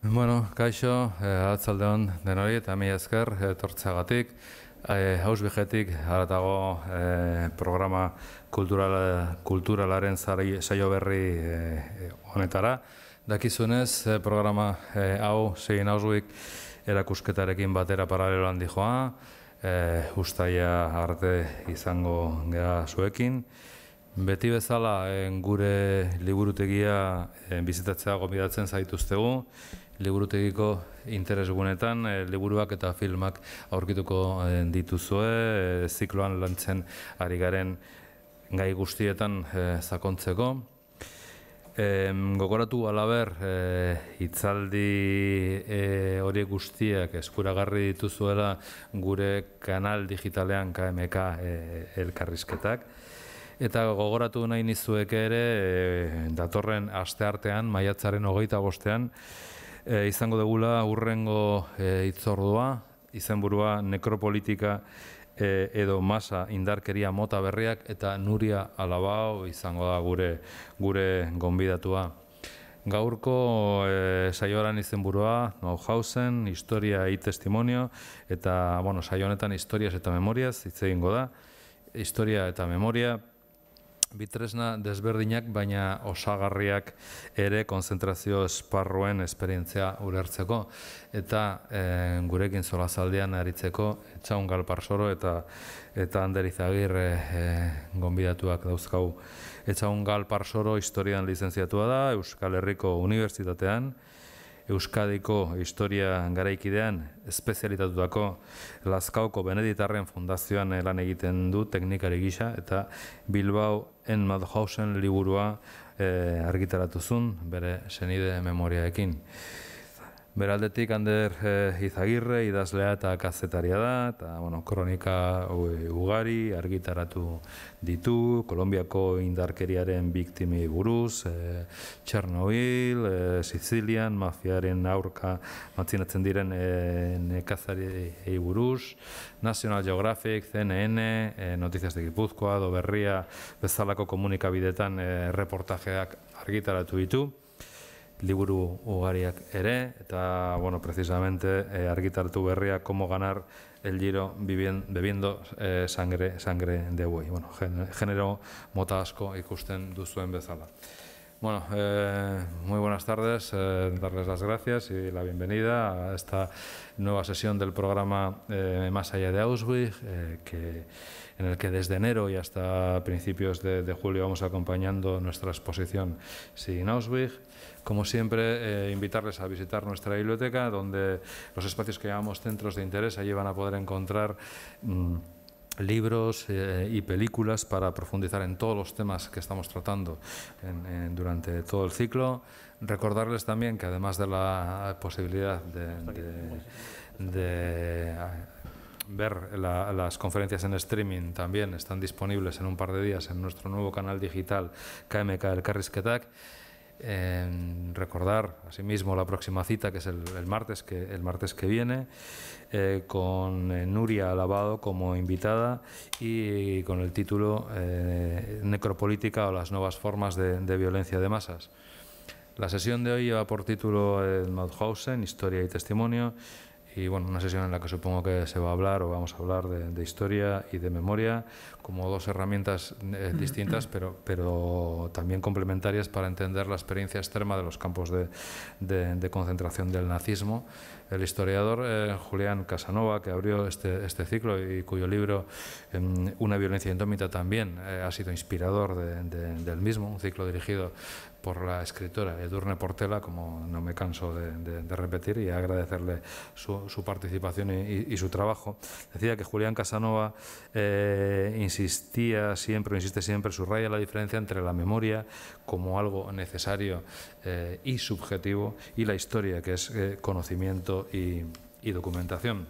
Bueno, kaixo, arratsaldeon denori eta mila esker etortzeagatik. Hausbigetik haratago programa kulturalaren saio berri honetara. Dakizunez, programa hau Sein Hausbik erakusketarekin batera paraleloan dijoa. Uztaia arte izango gera zuekin. Beti bezala gure liburutegia bizitatzea gonbidatzen zaituztegu. Liburutegiko interesgunetan liburuak eta filmak aurkituko dituzue, zikloan lantzen ari garen gai guztietan sakontzeko. Gogoratu halaber, hitzaldi horiek guztiak eskuragarri dituzuela gure kanal digitalean KMK elkarrizketak. Eta gogoratu nahi nizuek ere, datorren asteartean, maiatzaren 25ean, izango dugula hurrengo hitzordua, izenburua nekropolitika edo masa indarkeria mota berriak, eta Nuria Alabao izango da gure gonbidatua. Gaurko saioaren izenburua Mauthausen, historia y testimonio, eta saio honetan historias eta memorias hitz egingo da. Historia eta memoria bitresna desberdinak, baina osagarriak ere konzentrazio esparruen esperientzia ulertzeko, eta gurekin solazaldean aritzeko Etxaun Galparsoro eta Ander Izagirre gonbidatuak dauzkau. Etxaun Galparsoro historian lizentziatua da, Euskal Herriko Unibertsitatean, Euskadiko historia garaikidean espezialitatutako Lazkaoko Beneditarren Fundazioan lan egiten du teknikari gisa, eta Bilbao en Mauthausen liburua argitaratuzun bere senide memoriaekin. Beraldetik Ander Izagirre idazlea eta kazetaria da, eta kronika ugari argitaratu ditu, Kolonbiako indarkeriaren biktimi buruz, Txernobil, Sizilian, mafiaren aurka matxinatzen diren nekazariei buruz, National Geographic, CNN, Noticias de Gipuzkoa, Doberria, bezalako komunikabidetan reportajeak argitaratu ditu. Liburu ugariak ere, eta, precisamente argitaratu berria Cómo ganar el giro bebiendo sangre de buey. Genero mota asko ikusten duzuen bezala. Muy buenas tardes, darles las gracias y la bienvenida a esta nueva sesión del programa Más allá de Auschwitz, en el que desde enero y hasta principios de julio vamos acompañando nuestra exposición Sin Auschwitz. Como siempre, invitarles a visitar nuestra biblioteca, donde los espacios que llamamos centros de interés, allí van a poder encontrar libros y películas para profundizar en todos los temas que estamos tratando durante todo el ciclo. Recordarles también que además de la posibilidad de ver las conferencias en streaming, también están disponibles en un par de días en nuestro nuevo canal digital KMK elkarrizketak. Recordar asimismo la próxima cita, que es el martes que viene, con Nuria Alabao como invitada y con el título Necropolítica o las nuevas formas de violencia de masas. La sesión de hoy lleva por título Mauthausen, historia y testimonio, y una sesión en la que supongo que se va a hablar o vamos a hablar de historia y de memoria como dos herramientas distintas, pero también complementarias para entender la experiencia extrema de los campos de concentración del nazismo. El historiador Julián Casanova, que abrió este ciclo y cuyo libro Una violencia indómita también ha sido inspirador del mismo, un ciclo dirigido por la escritora Edurne Portela, como no me canso de repetir, y agradecerle su participación y su trabajo. Decía que Julián Casanova insiste siempre, subraya la diferencia entre la memoria como algo necesario y subjetivo, y la historia, que es conocimiento y documentación.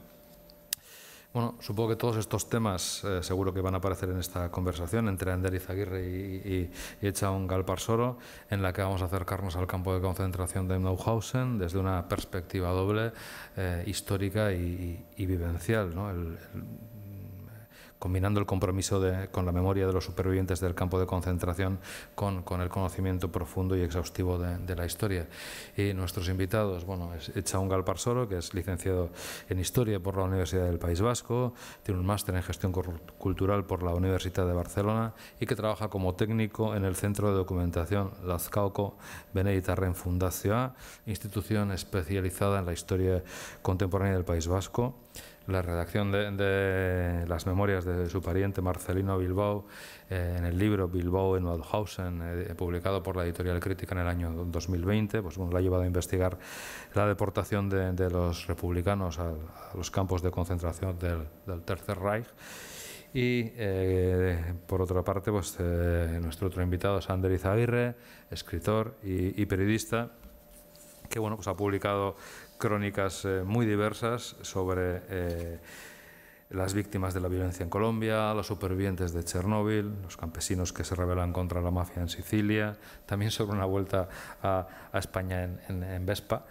Supongo que todos estos temas seguro que van a aparecer en esta conversación entre Ander Izagirre y Etxaun Galparsoro, en la que vamos a acercarnos al campo de concentración de Mauthausen desde una perspectiva doble, histórica y vivencial, ¿no? combinando el compromiso con la memoria de los supervivientes del campo de concentración con el conocimiento profundo y exhaustivo de la historia. Y nuestros invitados, bueno, es Etxaun Galparsoro, que es licenciado en Historia por la Universidad del País Vasco, tiene un máster en Gestión Cultural por la Universidad de Barcelona y que trabaja como técnico en el Centro de Documentación Lazkauko Beneditarren Fundazioa, institución especializada en la historia contemporánea del País Vasco. La redacción de las memorias de su pariente Marcelino Bilbao en el libro Bilbao en Mauthausen, publicado por la Editorial Crítica en el año 2020, pues bueno, la ha llevado a investigar la deportación de los republicanos a los campos de concentración del Tercer Reich. Y por otra parte, pues nuestro otro invitado es Ander Izaguirre, escritor y periodista, que bueno, pues ha publicado crónicas muy diversas sobre las víctimas de la violencia en Colombia, los supervivientes de Chernóbil, los campesinos que se rebelan contra la mafia en Sicilia, también sobre una vuelta a España en Vespa.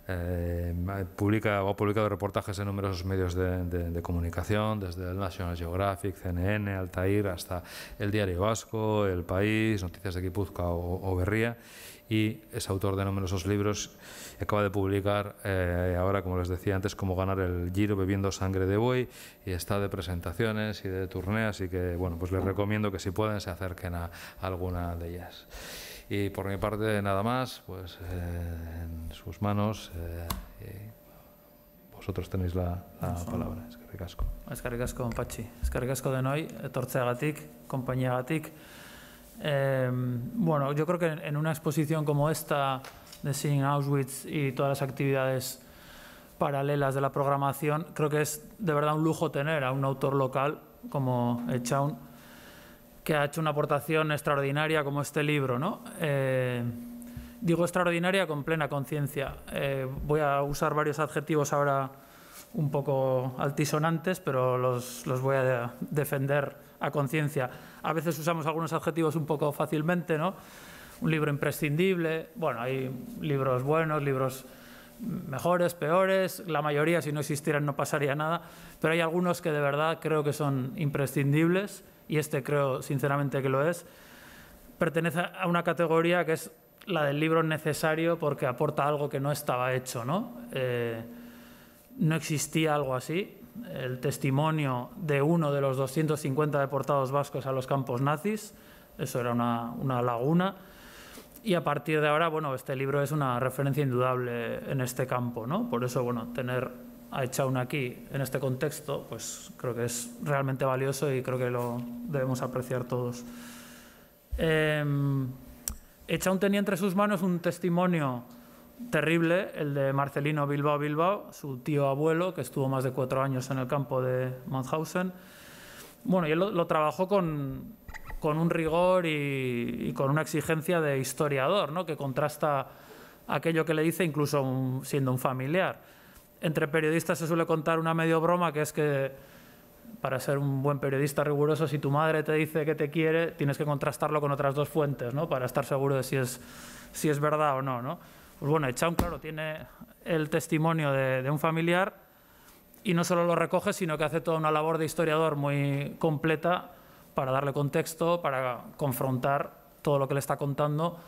Ha publicado reportajes en numerosos medios de comunicación, desde el National Geographic, CNN, Altair, hasta el Diario Vasco, El País, Noticias de Guipúzcoa o Berría, y es autor de numerosos libros. Acaba de publicar ahora, como les decía antes, Cómo ganar el Giro bebiendo sangre de buey, y está de presentaciones y de tourneas, así que bueno, pues les recomiendo que si pueden se acerquen a alguna de ellas. Y por mi parte nada más, pues en sus manos, vosotros tenéis la palabra. Eskerrik asko. Eskerrik asko, Patxi. Eskerrik asko denoi, etortzeagatik, konpainiagatik. Bueno, yo creo que en una exposición como esta de Seeing Auschwitz y todas las actividades paralelas de la programación, creo que es de verdad un lujo tener a un autor local como Etxaun, que ha hecho una aportación extraordinaria como este libro, ¿no? Digo extraordinaria con plena conciencia. Voy a usar varios adjetivos ahora un poco altisonantes, pero los voy a defender a conciencia. A veces usamos algunos adjetivos un poco fácilmente, ¿no? Un libro imprescindible. Bueno, hay libros buenos, libros mejores, peores. La mayoría, si no existieran, no pasaría nada. Pero hay algunos que de verdad creo que son imprescindibles, y este creo sinceramente que lo es. Pertenece a una categoría que es la del libro necesario porque aporta algo que no estaba hecho, ¿no? No existía algo así. El testimonio de uno de los 250 deportados vascos a los campos nazis, eso era una laguna. Y a partir de ahora, bueno, este libro es una referencia indudable en este campo, ¿no? Por eso, bueno, tener a Etxaun aquí en este contexto, pues creo que es realmente valioso y creo que lo debemos apreciar todos. Etxaun tenía entre sus manos un testimonio terrible, el de Marcelino Bilbao, su tío abuelo, que estuvo más de 4 años en el campo de Mauthausen. Bueno, y él lo trabajó con un rigor y con una exigencia de historiador, ¿no? Que contrasta aquello que le dice incluso siendo un familiar. Entre periodistas se suele contar una medio broma, que es que para ser un buen periodista riguroso, si tu madre te dice que te quiere, tienes que contrastarlo con otras 2 fuentes, ¿no? Para estar seguro de si es verdad o no, ¿no? Pues bueno, Etxaun, claro, tiene el testimonio de un familiar y no solo lo recoge, sino que hace toda una labor de historiador muy completa para darle contexto, para confrontar todo lo que le está contando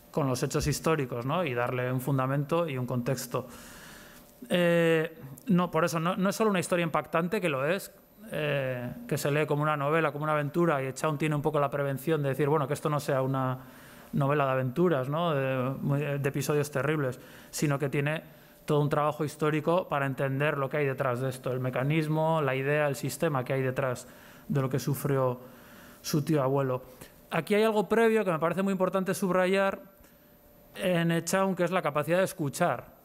con los hechos históricos, ¿no? Y darle un fundamento y un contexto. No, por eso no es solo una historia impactante, que lo es, que se lee como una novela, como una aventura, y Etxaun tiene un poco la prevención de decir, bueno, que esto no sea una novela de aventuras, ¿no? de episodios terribles, sino que tiene todo un trabajo histórico para entender lo que hay detrás de esto, el mecanismo, la idea, el sistema que hay detrás de lo que sufrió su tío abuelo. Aquí hay algo previo que me parece muy importante subrayar en Etxaun, que es la capacidad de escuchar.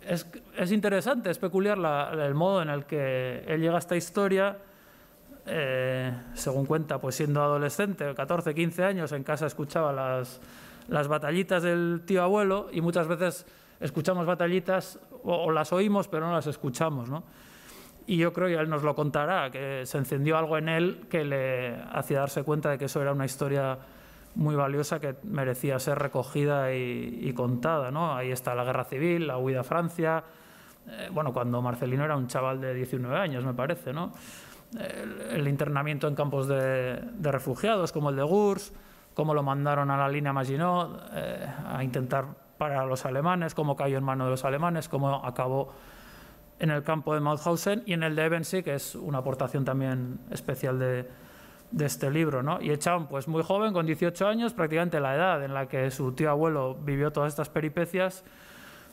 Es interesante, es peculiar el modo en el que él llega a esta historia. Según cuenta, pues siendo adolescente, 14, 15 años, en casa escuchaba las batallitas del tío abuelo, y muchas veces escuchamos batallitas o las oímos pero no las escuchamos, ¿no? Y yo creo, y él nos lo contará, que se encendió algo en él que le hacía darse cuenta de que eso era una historia muy valiosa que merecía ser recogida y contada, ¿no? Ahí está la guerra civil, la huida a Francia, bueno, cuando Marcelino era un chaval de 19 años, me parece, ¿no? el internamiento en campos de refugiados, como el de Gurs, cómo lo mandaron a la línea Maginot a intentar parar a los alemanes, cómo cayó en manos de los alemanes, cómo acabó en el campo de Mauthausen, y en el de Ebensee, que es una aportación también especial de este libro, ¿no? Y Echaun, pues muy joven, con 18 años, prácticamente la edad en la que su tío abuelo vivió todas estas peripecias,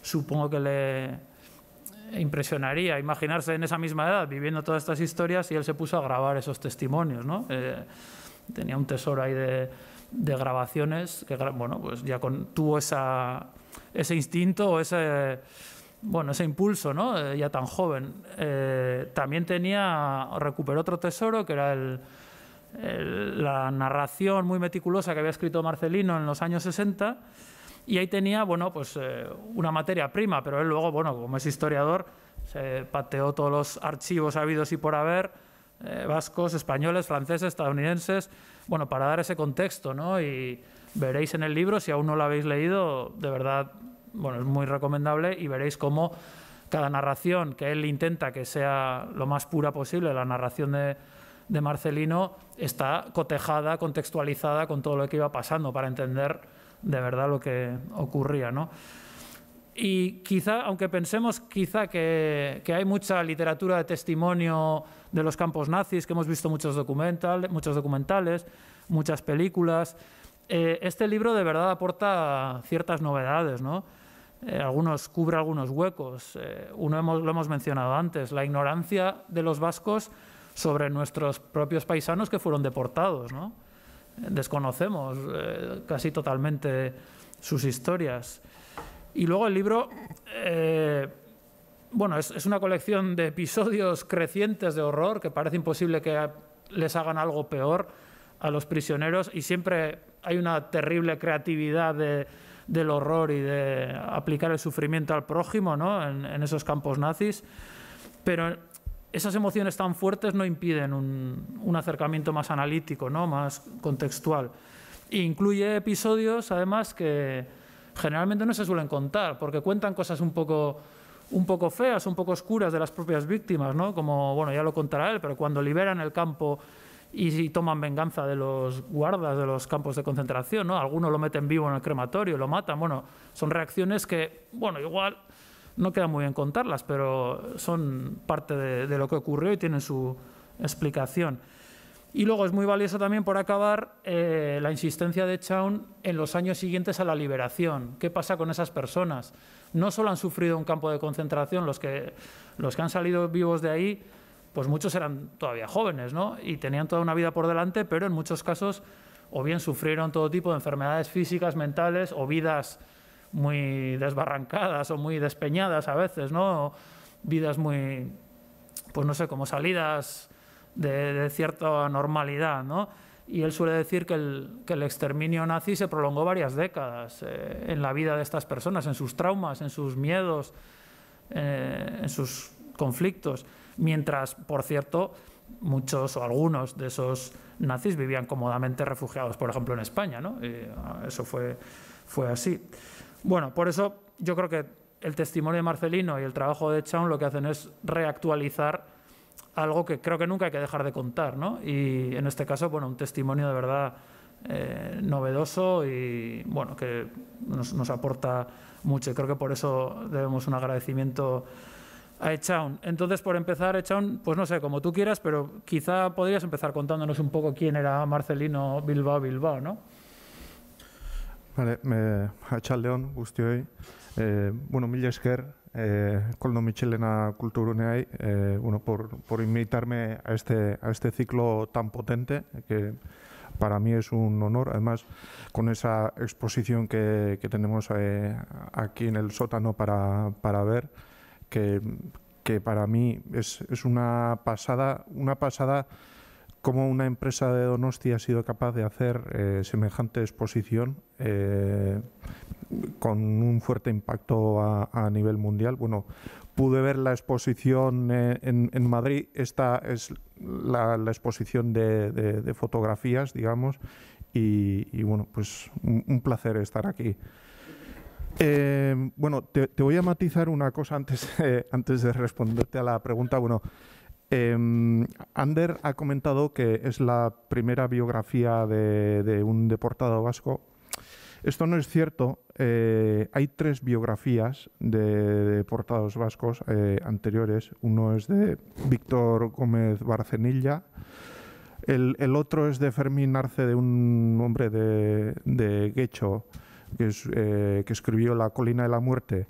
supongo que le impresionaría imaginarse en esa misma edad viviendo todas estas historias, y él se puso a grabar esos testimonios, ¿no? Tenía un tesoro ahí de grabaciones que, bueno, pues ya tuvo ese instinto o ese impulso, ¿no? Ya tan joven. También recuperó otro tesoro, que era la narración muy meticulosa que había escrito Marcelino en los años 60, y ahí tenía, bueno, pues una materia prima, pero él luego, bueno, como es historiador, se pateó todos los archivos habidos y por haber, vascos, españoles, franceses, estadounidenses, bueno, para dar ese contexto, ¿no? Y veréis en el libro, si aún no lo habéis leído, de verdad, bueno, es muy recomendable, y veréis cómo cada narración que él intenta que sea lo más pura posible, la narración de Marcelino, está cotejada, contextualizada con todo lo que iba pasando para entender de verdad lo que ocurría, ¿no? Y quizá, aunque pensemos que hay mucha literatura de testimonio de los campos nazis, que hemos visto muchos documentales, muchas películas, este libro de verdad aporta ciertas novedades, ¿no? Cubre algunos huecos. Lo hemos mencionado antes, la ignorancia de los vascos sobre nuestros propios paisanos que fueron deportados, ¿no? Desconocemos casi totalmente sus historias. Y luego el libro, bueno, es una colección de episodios crecientes de horror que parece imposible que les hagan algo peor a los prisioneros, y siempre hay una terrible creatividad del horror y de aplicar el sufrimiento al prójimo, ¿no? en esos campos nazis, pero esas emociones tan fuertes no impiden un acercamiento más analítico, ¿no? Más contextual. E incluye episodios, además, que generalmente no se suelen contar, porque cuentan cosas un poco feas, un poco oscuras de las propias víctimas, ¿no? Como, bueno, ya lo contará él, pero cuando liberan el campo y toman venganza de los guardas de los campos de concentración, ¿no? Algunos lo meten vivo en el crematorio, lo matan. Bueno, son reacciones que, bueno, igual no queda muy bien contarlas, pero son parte de lo que ocurrió y tienen su explicación. Y luego es muy valioso también, por acabar, la insistencia de Echaun en los años siguientes a la liberación. ¿Qué pasa con esas personas? No solo han sufrido un campo de concentración, los que han salido vivos de ahí, pues muchos eran todavía jóvenes, ¿no? Y tenían toda una vida por delante, pero en muchos casos o bien sufrieron todo tipo de enfermedades físicas, mentales, o vidas muy desbarrancadas o muy despeñadas a veces, ¿no? Vidas muy, pues no sé, como salidas de cierta normalidad, ¿no? Y él suele decir que el exterminio nazi se prolongó varias décadas en la vida de estas personas, en sus traumas, en sus miedos, en sus conflictos, mientras, por cierto, muchos o algunos de esos nazis vivían cómodamente refugiados, por ejemplo, en España, ¿no? Y eso fue así. Bueno, por eso yo creo que el testimonio de Marcelino y el trabajo de Echaun lo que hacen es reactualizar algo que creo que nunca hay que dejar de contar, ¿no? Y en este caso, bueno, un testimonio de verdad novedoso y, bueno, que nos aporta mucho. Y creo que por eso debemos un agradecimiento a Echaun. Entonces, por empezar, Echaun, pues no sé, como tú quieras, pero quizá podrías empezar contándonos un poco quién era Marcelino Bilbao, ¿no? Vale, atxaldeon guztioi. Bueno, mila esker, Koldo Michelena Kulturuneai, bueno, por invitarme a este ciclo tan potente, que para mí es un honor. Además, con esa exposición que tenemos aquí en el sótano para ver, que para mí es una pasada cómo una empresa de Donosti ha sido capaz de hacer semejante exposición con un fuerte impacto a nivel mundial. Bueno, pude ver la exposición en Madrid. Esta es la exposición de fotografías, digamos, y bueno, pues un placer estar aquí. Bueno, te voy a matizar una cosa antes de responderte a la pregunta. Bueno, Ander ha comentado que es la primera biografía de un deportado vasco. Esto no es cierto. Hay 3 biografías de deportados vascos anteriores. Uno es de Víctor Gómez Barcenilla. El otro es de Fermín Arce, de un hombre de Guecho, que escribió La colina de la muerte.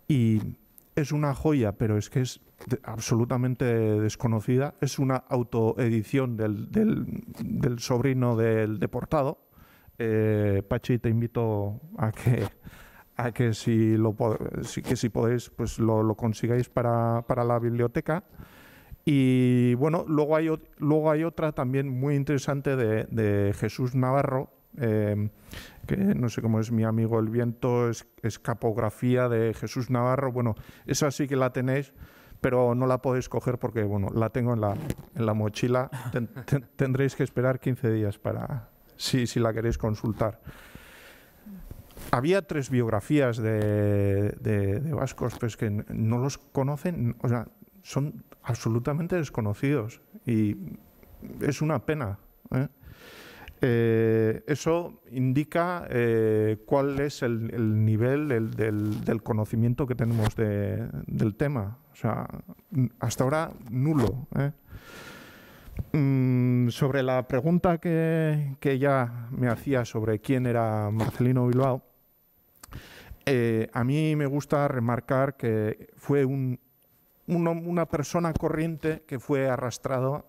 Y es una joya, pero es que es absolutamente desconocida. Es una autoedición del sobrino del deportado. Pachi, te invito a que si podéis, pues lo consigáis para la biblioteca. Y bueno, luego hay otra también muy interesante de Jesús Navarro, que no sé cómo es mi amigo el viento, escapografía de Jesús Navarro. Bueno, esa sí que la tenéis, pero no la podéis coger porque bueno, la tengo en la mochila. Tendréis que esperar 15 días para si la queréis consultar. Había 3 biografías de vascos, pues que no los conocen, o sea, son absolutamente desconocidos y es una pena, ¿eh? Eso indica cuál es el nivel del conocimiento que tenemos del tema. O sea, hasta ahora nulo, ¿eh? Sobre la pregunta que ella me hacía sobre quién era Marcelino Bilbao, a mí me gusta remarcar que fue una persona corriente que fue arrastrado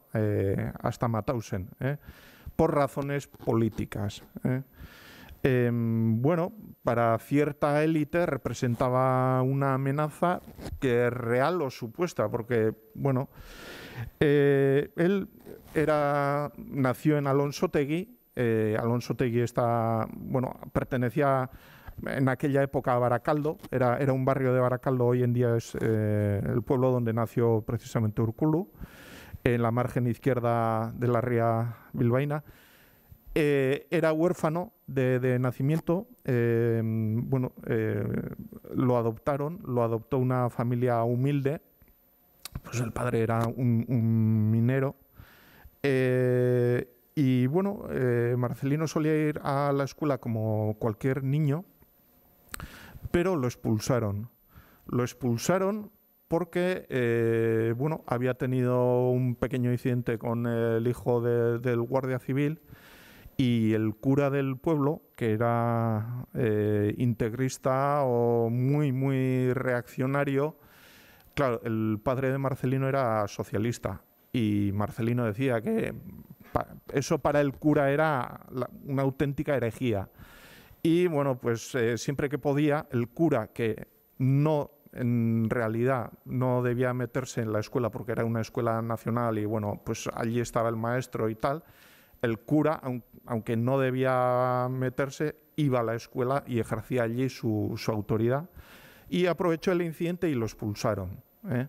hasta Mauthausen, por razones políticas. Bueno, para cierta élite representaba una amenaza que es real o supuesta, porque, bueno, él nació en Alonsotegui. Alonsotegui pertenecía en aquella época a Baracaldo, era un barrio de Baracaldo, hoy en día es el pueblo donde nació precisamente Urkulu, en la margen izquierda de la ría bilbaína. Era huérfano de nacimiento. Lo adoptó una familia humilde. Pues el padre era un minero. Y bueno, Marcelino solía ir a la escuela como cualquier niño, pero lo expulsaron. Lo expulsaron porque había tenido un pequeño incidente con el hijo del guardia civil, y el cura del pueblo, que era integrista o muy, muy reaccionario. Claro, el padre de Marcelino era socialista y Marcelino decía que eso para el cura era una auténtica herejía. Y bueno, pues siempre que podía, el cura, que en realidad no debía meterse en la escuela porque era una escuela nacional y bueno, pues allí estaba el maestro y tal, el cura, aunque no debía meterse, iba a la escuela y ejercía allí su autoridad. Y aprovechó el incidente y lo expulsaron, ¿eh?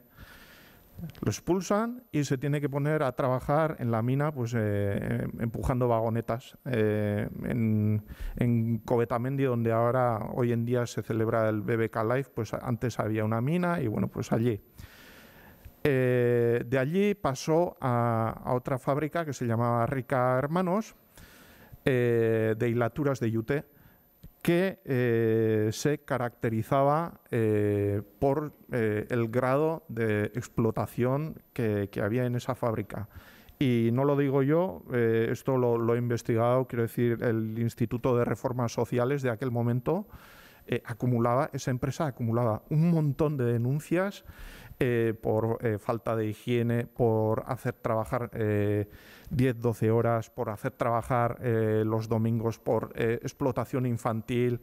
Lo expulsan y se tiene que poner a trabajar en la mina, pues empujando vagonetas en Covetamendi, donde hoy en día se celebra el BBK Live. Pues antes había una mina y bueno, pues allí. De allí pasó a otra fábrica que se llamaba Rica Hermanos, de hilaturas de yute, que se caracterizaba por el grado de explotación que había en esa fábrica. Y no lo digo yo, esto lo he investigado, quiero decir, el Instituto de Reformas Sociales de aquel momento. Esa empresa acumulaba un montón de denuncias por falta de higiene, por hacer trabajar 10-12 horas, por hacer trabajar los domingos, por explotación infantil.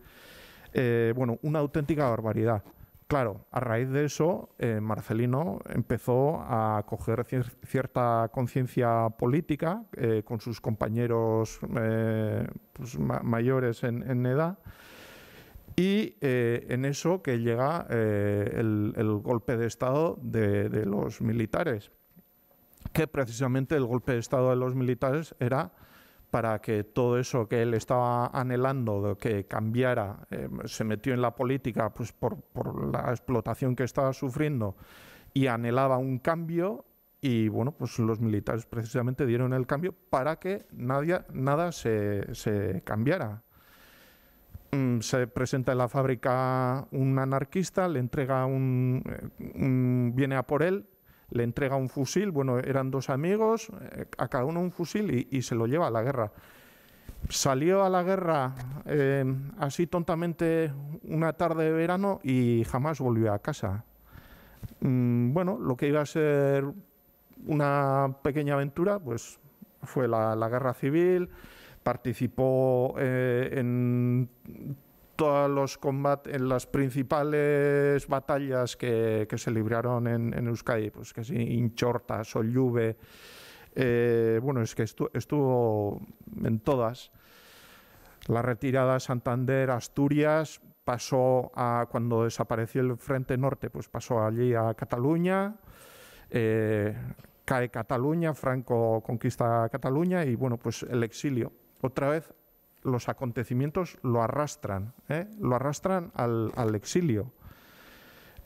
Una auténtica barbaridad. Claro, a raíz de eso, Marcelino empezó a coger cierta conciencia política con sus compañeros mayores en edad. Y en eso que llega el golpe de Estado de los militares, que precisamente el golpe de Estado de los militares era para que todo eso que él estaba anhelando de que cambiara, se metió en la política pues por la explotación que estaba sufriendo y anhelaba un cambio, y bueno, pues los militares precisamente dieron el cambio para que nada se cambiara. Se presenta en la fábrica un anarquista, le entrega viene a por él, le entrega un fusil, bueno, eran dos amigos, a cada uno un fusil y se lo lleva a la guerra. Salió a la guerra así tontamente una tarde de verano y jamás volvió a casa. Bueno, lo que iba a ser una pequeña aventura, pues fue la guerra civil. Participó en todos los combates, en las principales batallas que se libraron en Euskadi, pues que sí, Inchorta, Sollube, bueno, es que estuvo en todas. La retirada a Santander, Asturias, pasó cuando desapareció el Frente Norte, pues pasó allí a Cataluña, cae Cataluña, Franco conquista Cataluña y bueno, pues el exilio. Otra vez los acontecimientos lo arrastran al exilio.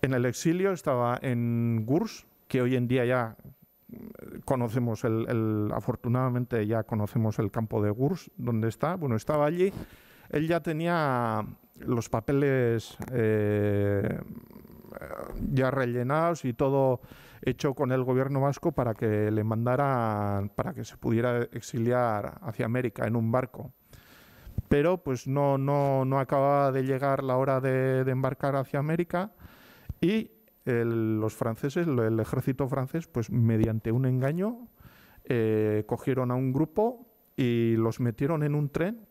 En el exilio estaba en Gurs, que hoy en día ya conocemos afortunadamente ya conocemos el campo de Gurs, donde está. Bueno, estaba allí. Él ya tenía los papeles ya rellenados y todo hecho con el gobierno vasco para que le mandaran, para que se pudiera exiliar hacia América en un barco. Pero pues no acababa de llegar la hora de embarcar hacia América y los franceses, el ejército francés, pues mediante un engaño cogieron a un grupo y los metieron en un tren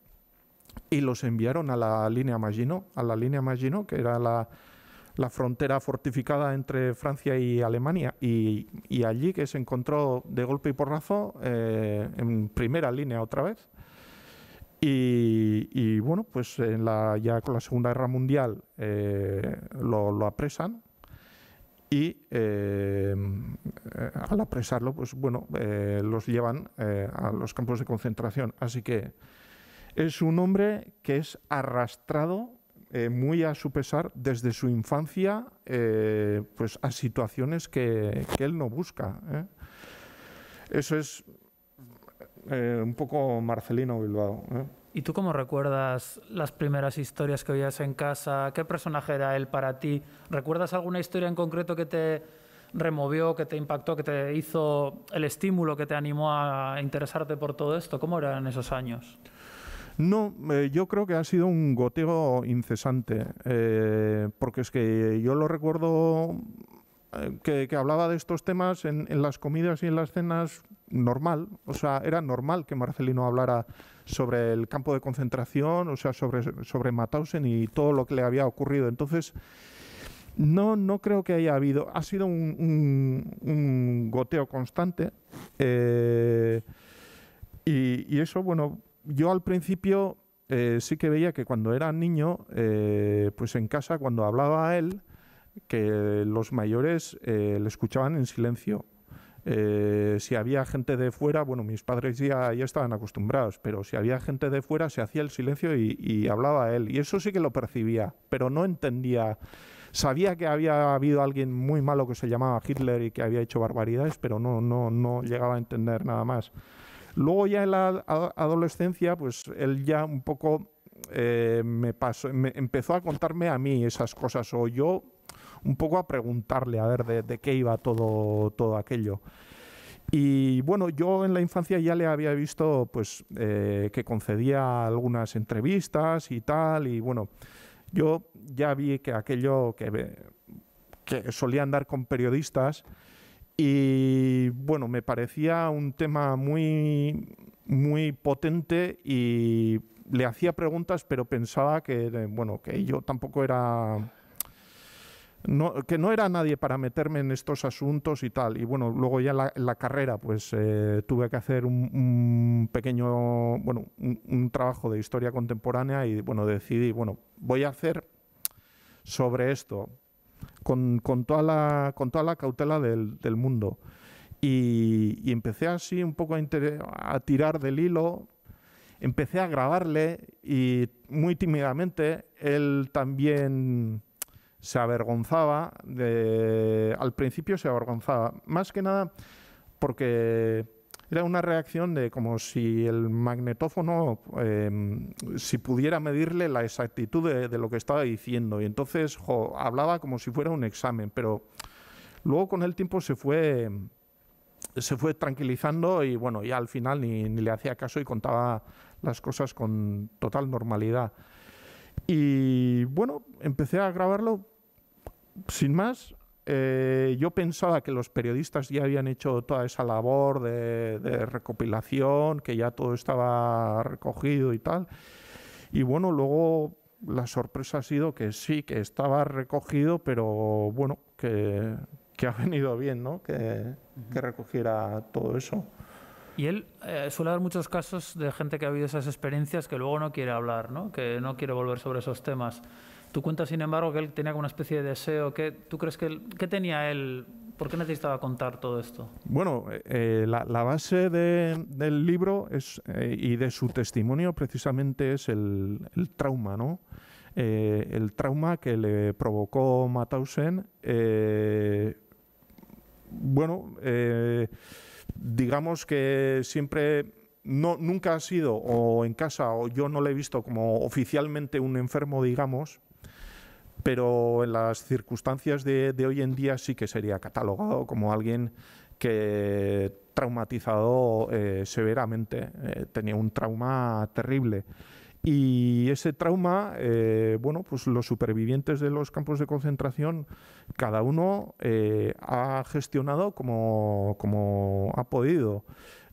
y los enviaron a la línea Maginot, que era la frontera fortificada entre Francia y Alemania, y allí que se encontró de golpe y porrazo en primera línea otra vez. Y bueno, pues ya con la Segunda Guerra Mundial lo apresan y al apresarlo, pues bueno, los llevan a los campos de concentración. Así que es un hombre que es arrastrado muy a su pesar desde su infancia pues a situaciones que él no busca. Eso es un poco Marcelino Bilbao. ¿Y tú cómo recuerdas las primeras historias que oías en casa? ¿Qué personaje era él para ti? ¿Recuerdas alguna historia en concreto que te removió, que te impactó, que te hizo el estímulo, que te animó a interesarte por todo esto? ¿Cómo eran esos años? No, yo creo que ha sido un goteo incesante, porque es que yo lo recuerdo que hablaba de estos temas en las comidas y en las cenas normal, o sea, era normal que Marcelino hablara sobre el campo de concentración, o sea, sobre Mauthausen y todo lo que le había ocurrido. Entonces, no creo que haya habido, ha sido un goteo constante y eso, bueno, yo al principio sí que veía que cuando era niño, pues en casa, cuando hablaba a él, que los mayores le escuchaban en silencio. Si había gente de fuera, bueno, mis padres ya estaban acostumbrados, pero si había gente de fuera se hacía el silencio y hablaba a él. Y eso sí que lo percibía, pero no entendía. Sabía que había habido alguien muy malo que se llamaba Hitler y que había hecho barbaridades, pero no llegaba a entender nada más. Luego ya en la adolescencia, pues él ya un poco me empezó a contarme a mí esas cosas, o yo un poco a preguntarle a ver de qué iba todo aquello. Y bueno, yo en la infancia ya le había visto pues que concedía algunas entrevistas y tal, y bueno, yo ya vi que aquello que solía andar con periodistas. Y bueno, me parecía un tema muy, muy potente y le hacía preguntas, pero pensaba que, bueno, que yo tampoco era... que no era nadie para meterme en estos asuntos y tal. Y bueno, luego ya en la carrera pues tuve que hacer un pequeño, bueno, un trabajo de historia contemporánea y bueno, decidí, bueno, voy a hacer sobre esto. Con toda la cautela del mundo. Y empecé así un poco a tirar del hilo, empecé a grabarle y muy tímidamente él también se avergonzaba, al principio se avergonzaba, más que nada porque era una reacción de como si el magnetófono, si pudiera medirle la exactitud de lo que estaba diciendo. Y entonces hablaba como si fuera un examen, pero luego con el tiempo se fue tranquilizando y bueno, ya al final ni le hacía caso y contaba las cosas con total normalidad. Y bueno, empecé a grabarlo sin más. Yo pensaba que los periodistas ya habían hecho toda esa labor de recopilación, que ya todo estaba recogido y tal. Y bueno, luego la sorpresa ha sido que sí, que estaba recogido, pero bueno, que ha venido bien, ¿no? Que recogiera todo eso. Y él suele haber muchos casos de gente que ha vivido esas experiencias que luego no quiere hablar, ¿no? Que no quiere volver sobre esos temas. Tú cuentas, sin embargo, que él tenía como una especie de deseo. ¿Tú crees que qué tenía él? ¿Por qué necesitaba contar todo esto? Bueno, la base del libro y de su testimonio precisamente es el trauma, ¿no? El trauma que le provocó Mauthausen. Digamos que siempre... nunca ha sido, o en casa, o yo no le he visto como oficialmente un enfermo, digamos, pero en las circunstancias de hoy en día sí que sería catalogado como alguien que traumatizado severamente, tenía un trauma terrible. Y ese trauma, pues los supervivientes de los campos de concentración, cada uno ha gestionado como ha podido.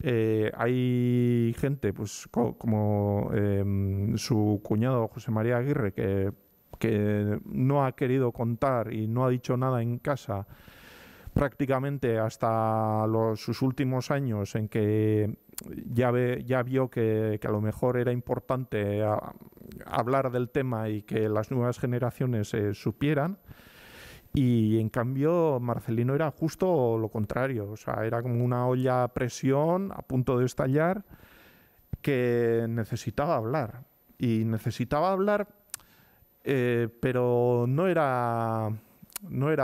Hay gente, pues como su cuñado José María Aguirre, que no ha querido contar y no ha dicho nada en casa prácticamente hasta sus últimos años, en que ya vio que a lo mejor era importante hablar del tema y que las nuevas generaciones supieran. Y en cambio Marcelino era justo lo contrario, o sea, era como una olla a presión a punto de estallar que necesitaba hablar. Y necesitaba hablar, pero no era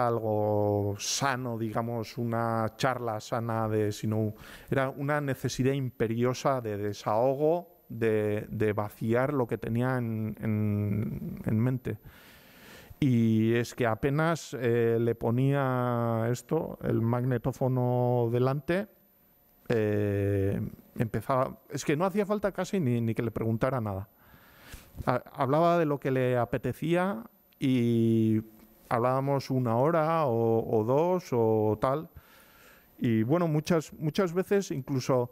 algo sano, digamos, una charla sana, sino era una necesidad imperiosa de desahogo, de vaciar lo que tenía en mente. Y es que apenas le ponía el magnetófono delante, empezaba... Es que no hacía falta casi ni que le preguntara nada. Hablaba de lo que le apetecía y hablábamos una hora o dos o tal. Y bueno, muchas veces incluso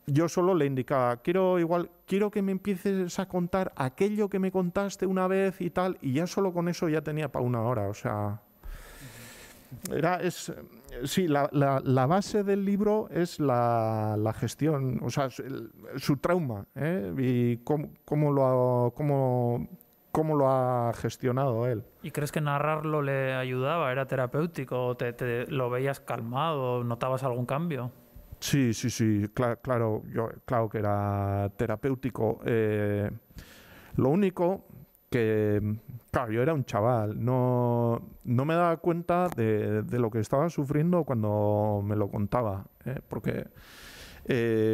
yo solo le indicaba, quiero que me empieces a contar aquello que me contaste una vez y tal, y ya solo con eso ya tenía para una hora, o sea... Sí, la base del libro es la gestión, o sea, su trauma, y cómo lo ha gestionado él. ¿Y crees que narrarlo le ayudaba? ¿Era terapéutico? ¿Te lo veías calmado? ¿Notabas algún cambio? Sí, claro que era terapéutico. Lo único que, claro, yo era un chaval, no me daba cuenta de lo que estaba sufriendo cuando me lo contaba, porque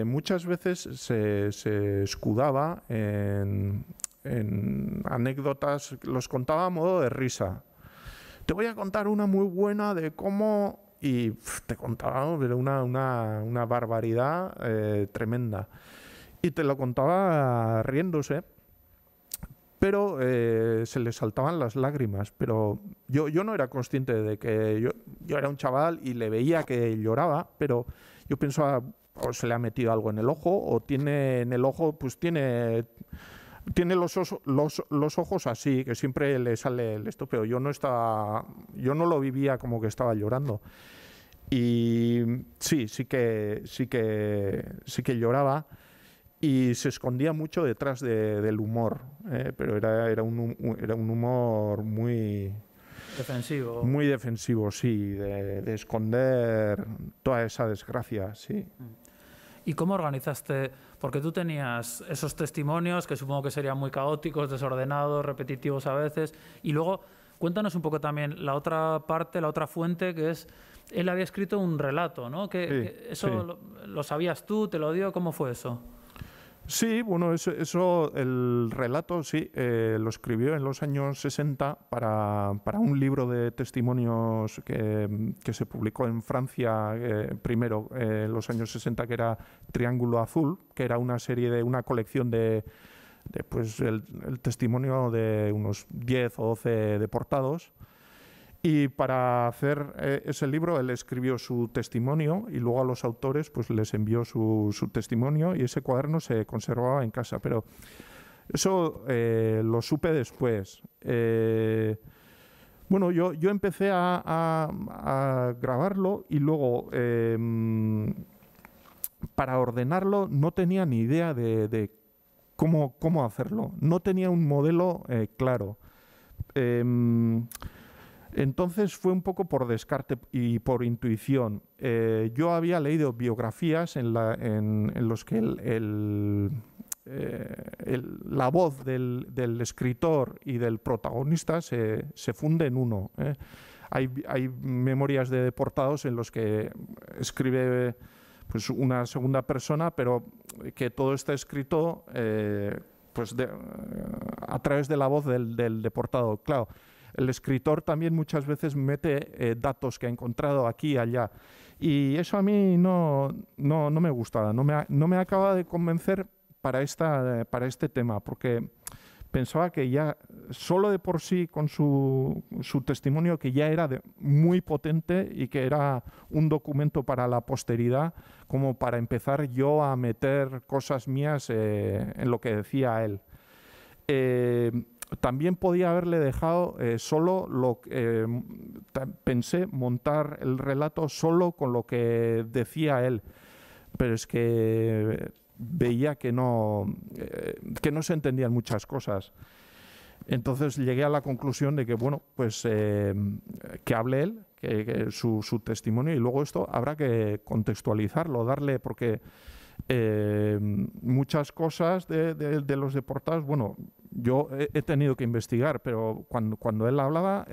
muchas veces se escudaba en anécdotas, los contaba a modo de risa. Te voy a contar una muy buena de cómo... Y te contaba una barbaridad tremenda. Y te lo contaba riéndose, pero se le saltaban las lágrimas. Pero yo no era consciente de que yo era un chaval y le veía que lloraba, pero yo pensaba, o se le ha metido algo en el ojo, o tiene en el ojo, pues tiene los ojos así, que siempre le sale esto, pero yo no lo vivía como que estaba llorando. Y sí que lloraba y se escondía mucho detrás del humor, pero era un humor muy defensivo. Muy defensivo, sí, de esconder toda esa desgracia, sí. ¿Y cómo organizaste? Porque tú tenías esos testimonios que supongo que serían muy caóticos, desordenados, repetitivos a veces, y luego Cuéntanos un poco también la otra parte, la otra fuente, que es, él había escrito un relato, ¿no? ¿Eso lo sabías tú, te lo dio? ¿Cómo fue eso? Sí, bueno, eso el relato sí, lo escribió en los años 60 para un libro de testimonios que se publicó en Francia primero en los años 60, que era Triángulo Azul, que era una colección de pues el testimonio de unos 10 o 12 deportados. Y para hacer ese libro él escribió su testimonio y luego a los autores pues les envió su testimonio, y ese cuaderno se conservaba en casa. Pero eso lo supe después. Bueno, yo empecé a grabarlo y luego para ordenarlo no tenía ni idea de cómo hacerlo. No tenía un modelo claro. Entonces fue un poco por descarte y por intuición. Yo había leído biografías en los que la voz del escritor y del protagonista se funde en uno. Hay memorias de deportados en los que escribe pues una segunda persona, pero que todo está escrito pues a través de la voz del deportado. Claro, el escritor también muchas veces mete datos que ha encontrado aquí y allá, y eso a mí no me gustaba, no me acaba de convencer para este tema, porque pensaba que ya solo de por sí con su testimonio, que ya era muy potente y que era un documento para la posteridad, como para empezar yo a meter cosas mías en lo que decía él. También podía haberle dejado pensé montar el relato solo con lo que decía él, pero es que veía que no se entendían muchas cosas. Entonces llegué a la conclusión de que, bueno, pues que hable él, que su testimonio, y luego esto habrá que contextualizarlo, porque muchas cosas de los deportados, bueno, yo he tenido que investigar, pero cuando él hablaba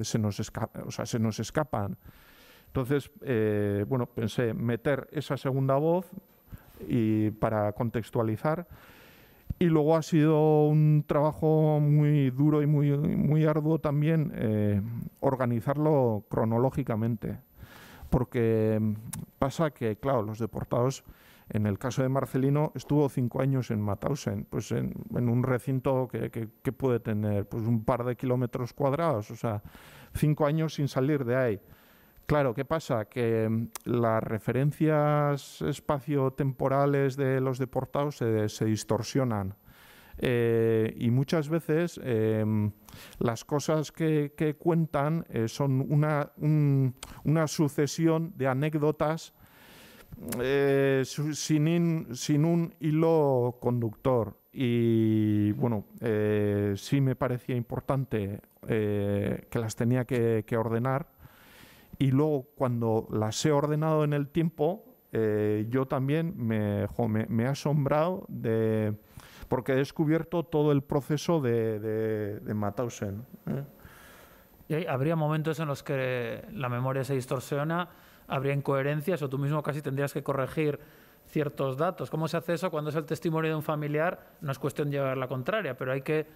se nos escapan. Entonces, bueno, pensé meter esa segunda voz y para contextualizar, y luego ha sido un trabajo muy duro y muy arduo también organizarlo cronológicamente, porque pasa que, claro, los deportados, en el caso de Marcelino, estuvo 5 años en Mauthausen, pues en un recinto que puede tener pues un par de kilómetros cuadrados, o sea, 5 años sin salir de ahí. Claro, ¿qué pasa? Que las referencias espaciotemporales de los deportados se distorsionan. Y muchas veces las cosas que cuentan son una sucesión de anécdotas sin un hilo conductor. Y bueno, sí me parecía importante que las tenía que ordenar. Y luego, cuando las he ordenado en el tiempo, yo también me he asombrado porque he descubierto todo el proceso de Mauthausen. ¿Y habría momentos en los que la memoria se distorsiona, habría incoherencias, o tú mismo casi tendrías que corregir ciertos datos? ¿Cómo se hace eso cuando es el testimonio de un familiar? No es cuestión de llevar la contraria, pero hay que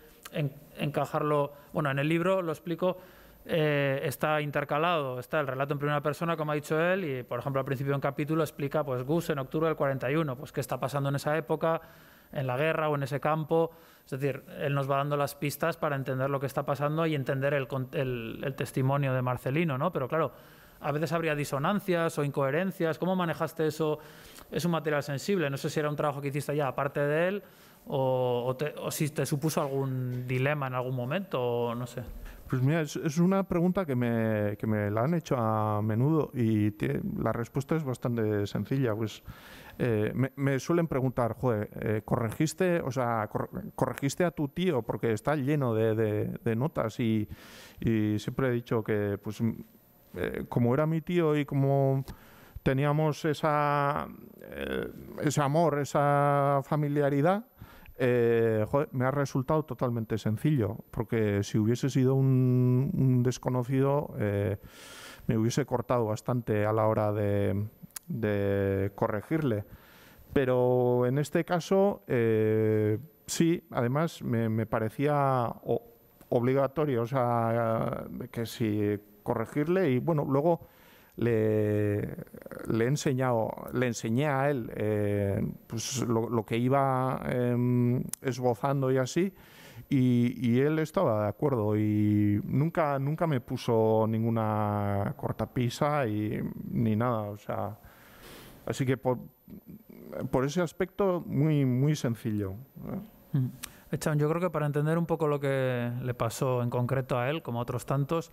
encajarlo. Bueno, en el libro lo explico. Está intercalado, está el relato en primera persona, como ha dicho él, y por ejemplo al principio de un capítulo explica pues Gus en octubre del 41, pues qué está pasando en esa época, en la guerra o en ese campo. Es decir, él nos va dando las pistas para entender lo que está pasando y entender el testimonio de Marcelino, ¿no? Pero claro, a veces habría disonancias o incoherencias. ¿Cómo manejaste eso? Es un material sensible, no sé si era un trabajo que hiciste ya aparte de él o si te supuso algún dilema en algún momento, o no sé. Pues mira, es una pregunta que me la han hecho a menudo, y la respuesta es bastante sencilla. Pues me suelen preguntar, joder, ¿corregiste a tu tío? Porque está lleno de notas, y siempre he dicho que pues como era mi tío y como teníamos ese amor, esa familiaridad, Joder, me ha resultado totalmente sencillo, porque si hubiese sido un desconocido, me hubiese cortado bastante a la hora de corregirle. Pero en este caso, sí, además me parecía obligatorio, o sea, que sí, corregirle. Y bueno, luego le enseñé a él pues lo que iba esbozando y así, y él estaba de acuerdo y nunca me puso ninguna cortapisa ni nada, o sea, así que por ese aspecto muy sencillo. Echan, yo creo que para entender un poco lo que le pasó en concreto a él, como a otros tantos,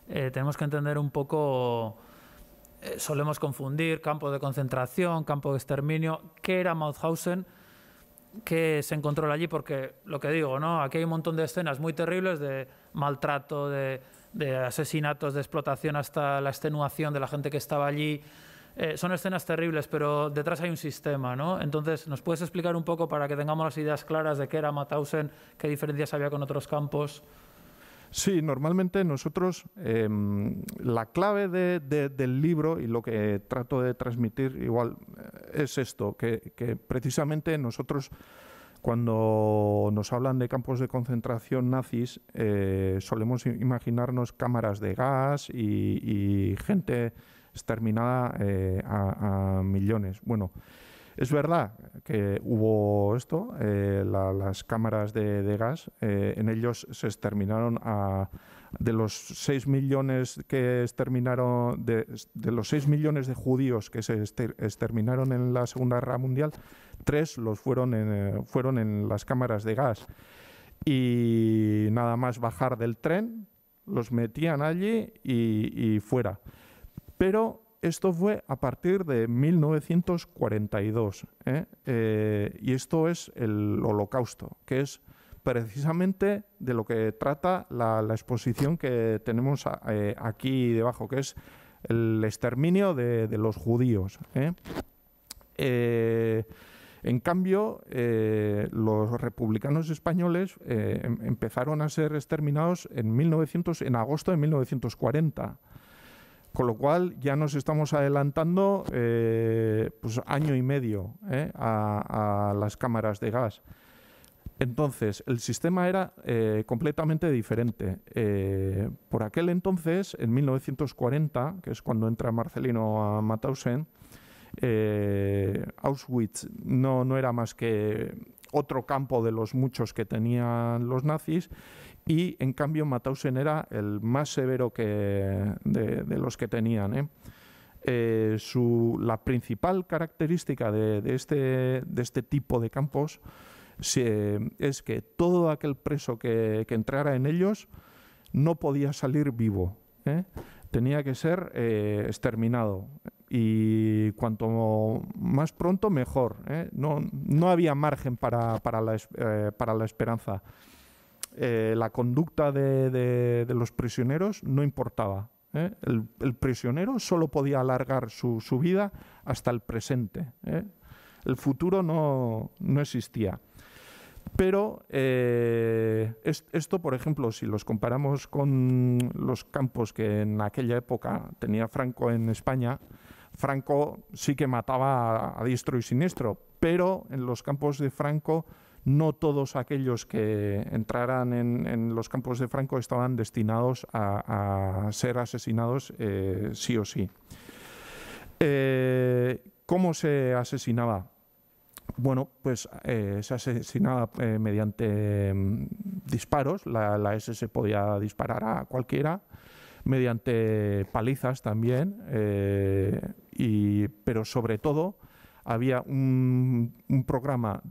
tenemos que entender un poco, solemos confundir campo de concentración, campo de exterminio. ¿Qué era Mauthausen? ¿Qué se encontró allí? Porque lo que digo, ¿no? Aquí hay un montón de escenas muy terribles de maltrato, de asesinatos, de explotación, hasta la extenuación de la gente que estaba allí. Son escenas terribles, pero detrás hay un sistema, ¿no? Entonces, ¿nos puedes explicar un poco para que tengamos las ideas claras de qué era Mauthausen, qué diferencias había con otros campos? Sí, normalmente nosotros, la clave del libro y lo que trato de transmitir igual es esto, que precisamente nosotros, cuando nos hablan de campos de concentración nazis, solemos imaginarnos cámaras de gas y gente exterminada a millones. Bueno, es verdad que hubo esto, las cámaras de gas, en ellos se exterminaron de los 6 millones que exterminaron, de los 6 millones de judíos que se exterminaron en la Segunda Guerra Mundial, 3 fueron en las cámaras de gas. Y nada más bajar del tren, los metían allí y fuera. Pero esto fue a partir de 1942, y esto es el Holocausto, que es precisamente de lo que trata la exposición que tenemos aquí debajo, que es el exterminio de los judíos. En cambio, los republicanos españoles empezaron a ser exterminados en agosto de 1940. Con lo cual ya nos estamos adelantando pues año y medio a las cámaras de gas. Entonces, el sistema era completamente diferente. Por aquel entonces, en 1940, que es cuando entra Marcelino a Mauthausen, Auschwitz no era más que otro campo de los muchos que tenían los nazis, y en cambio Mauthausen era el más severo de los que tenían. La principal característica de este tipo de campos es que todo aquel preso que entrara en ellos no podía salir vivo, tenía que ser exterminado, y cuanto más pronto mejor, no había margen para la esperanza. La conducta de los prisioneros no importaba. El prisionero solo podía alargar su vida hasta el presente. El futuro no existía. Pero esto, por ejemplo, si los comparamos con los campos que en aquella época tenía Franco en España, Franco sí que mataba a diestro y siniestro, pero en los campos de Franco no todos aquellos que entraran en los campos de Franco estaban destinados a ser asesinados sí o sí. ¿Cómo se asesinaba? Bueno, pues se asesinaba mediante disparos. La SS podía disparar a cualquiera, mediante palizas también, pero sobre todo había un programa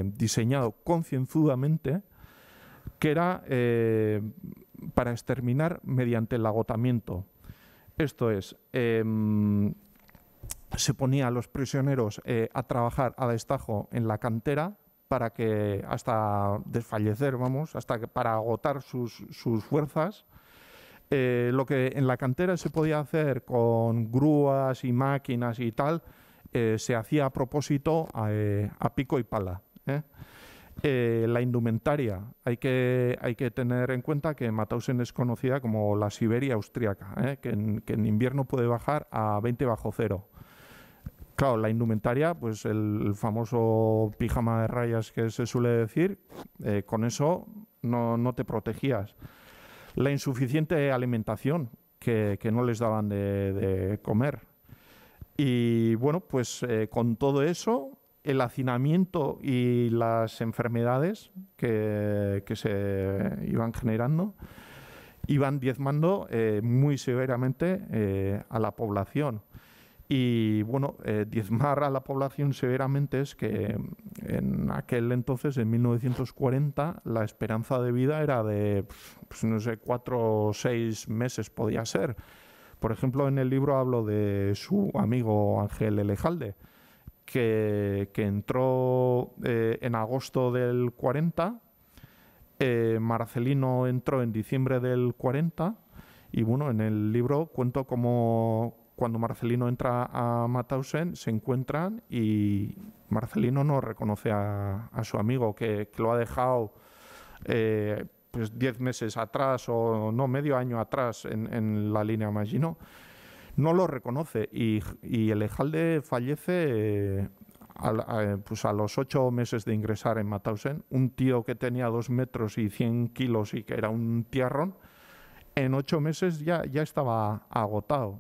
diseñado concienzudamente que era para exterminar mediante el agotamiento. Esto es, se ponía a los prisioneros a trabajar a destajo en la cantera para que hasta desfallecer, para agotar sus fuerzas. Lo que en la cantera se podía hacer con grúas y máquinas y tal, se hacía a propósito a pico y pala. La indumentaria. Hay que tener en cuenta que Mauthausen es conocida como la Siberia austríaca, que en invierno puede bajar a 20 bajo cero. Claro, la indumentaria, pues el famoso pijama de rayas que se suele decir, con eso no te protegías. La insuficiente alimentación, que no les daban de comer. Y bueno, pues con todo eso, el hacinamiento y las enfermedades que se iban generando iban diezmando muy severamente a la población. Y bueno, diezmar a la población severamente es que en aquel entonces, en 1940, la esperanza de vida era de, pues, no sé, 4 o 6 meses podía ser. Por ejemplo, en el libro hablo de su amigo Ángel Elejalde, que entró en agosto del 40, Marcelino entró en diciembre del 40, y bueno, en el libro cuento cómo cuando Marcelino entra a Mauthausen se encuentran y Marcelino no reconoce a su amigo que lo ha dejado pues 10 meses atrás o no, medio año atrás en la línea Maginot. No lo reconoce y Elejalde fallece pues a los 8 meses de ingresar en Mauthausen. Un tío que tenía 2 metros y 100 kilos y que era un tiarrón, en 8 meses ya estaba agotado,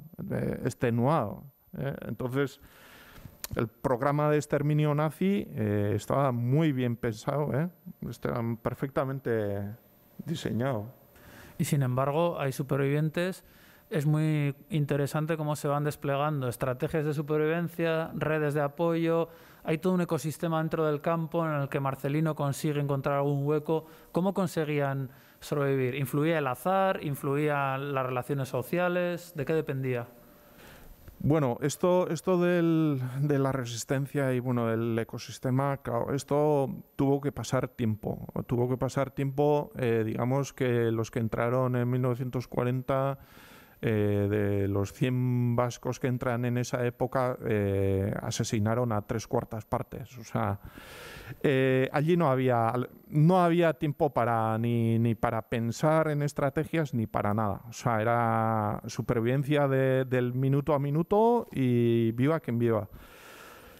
extenuado. Entonces, el programa de exterminio nazi estaba muy bien pensado, estaba perfectamente diseñado. Y sin embargo, hay supervivientes. Es muy interesante cómo se van desplegando estrategias de supervivencia, redes de apoyo. Hay todo un ecosistema dentro del campo en el que Marcelino consigue encontrar algún hueco. ¿Cómo conseguían sobrevivir? ¿Influía el azar? ¿Influían las relaciones sociales? ¿De qué dependía? Bueno, esto de la resistencia y bueno, el ecosistema, claro, esto tuvo que pasar tiempo. Tuvo que pasar tiempo, digamos que los que entraron en 1940... de los 100 vascos que entran en esa época, asesinaron a 3/4 partes. O sea, allí no había tiempo para ni para pensar en estrategias ni para nada. O sea, era supervivencia del minuto a minuto y viva quien viva.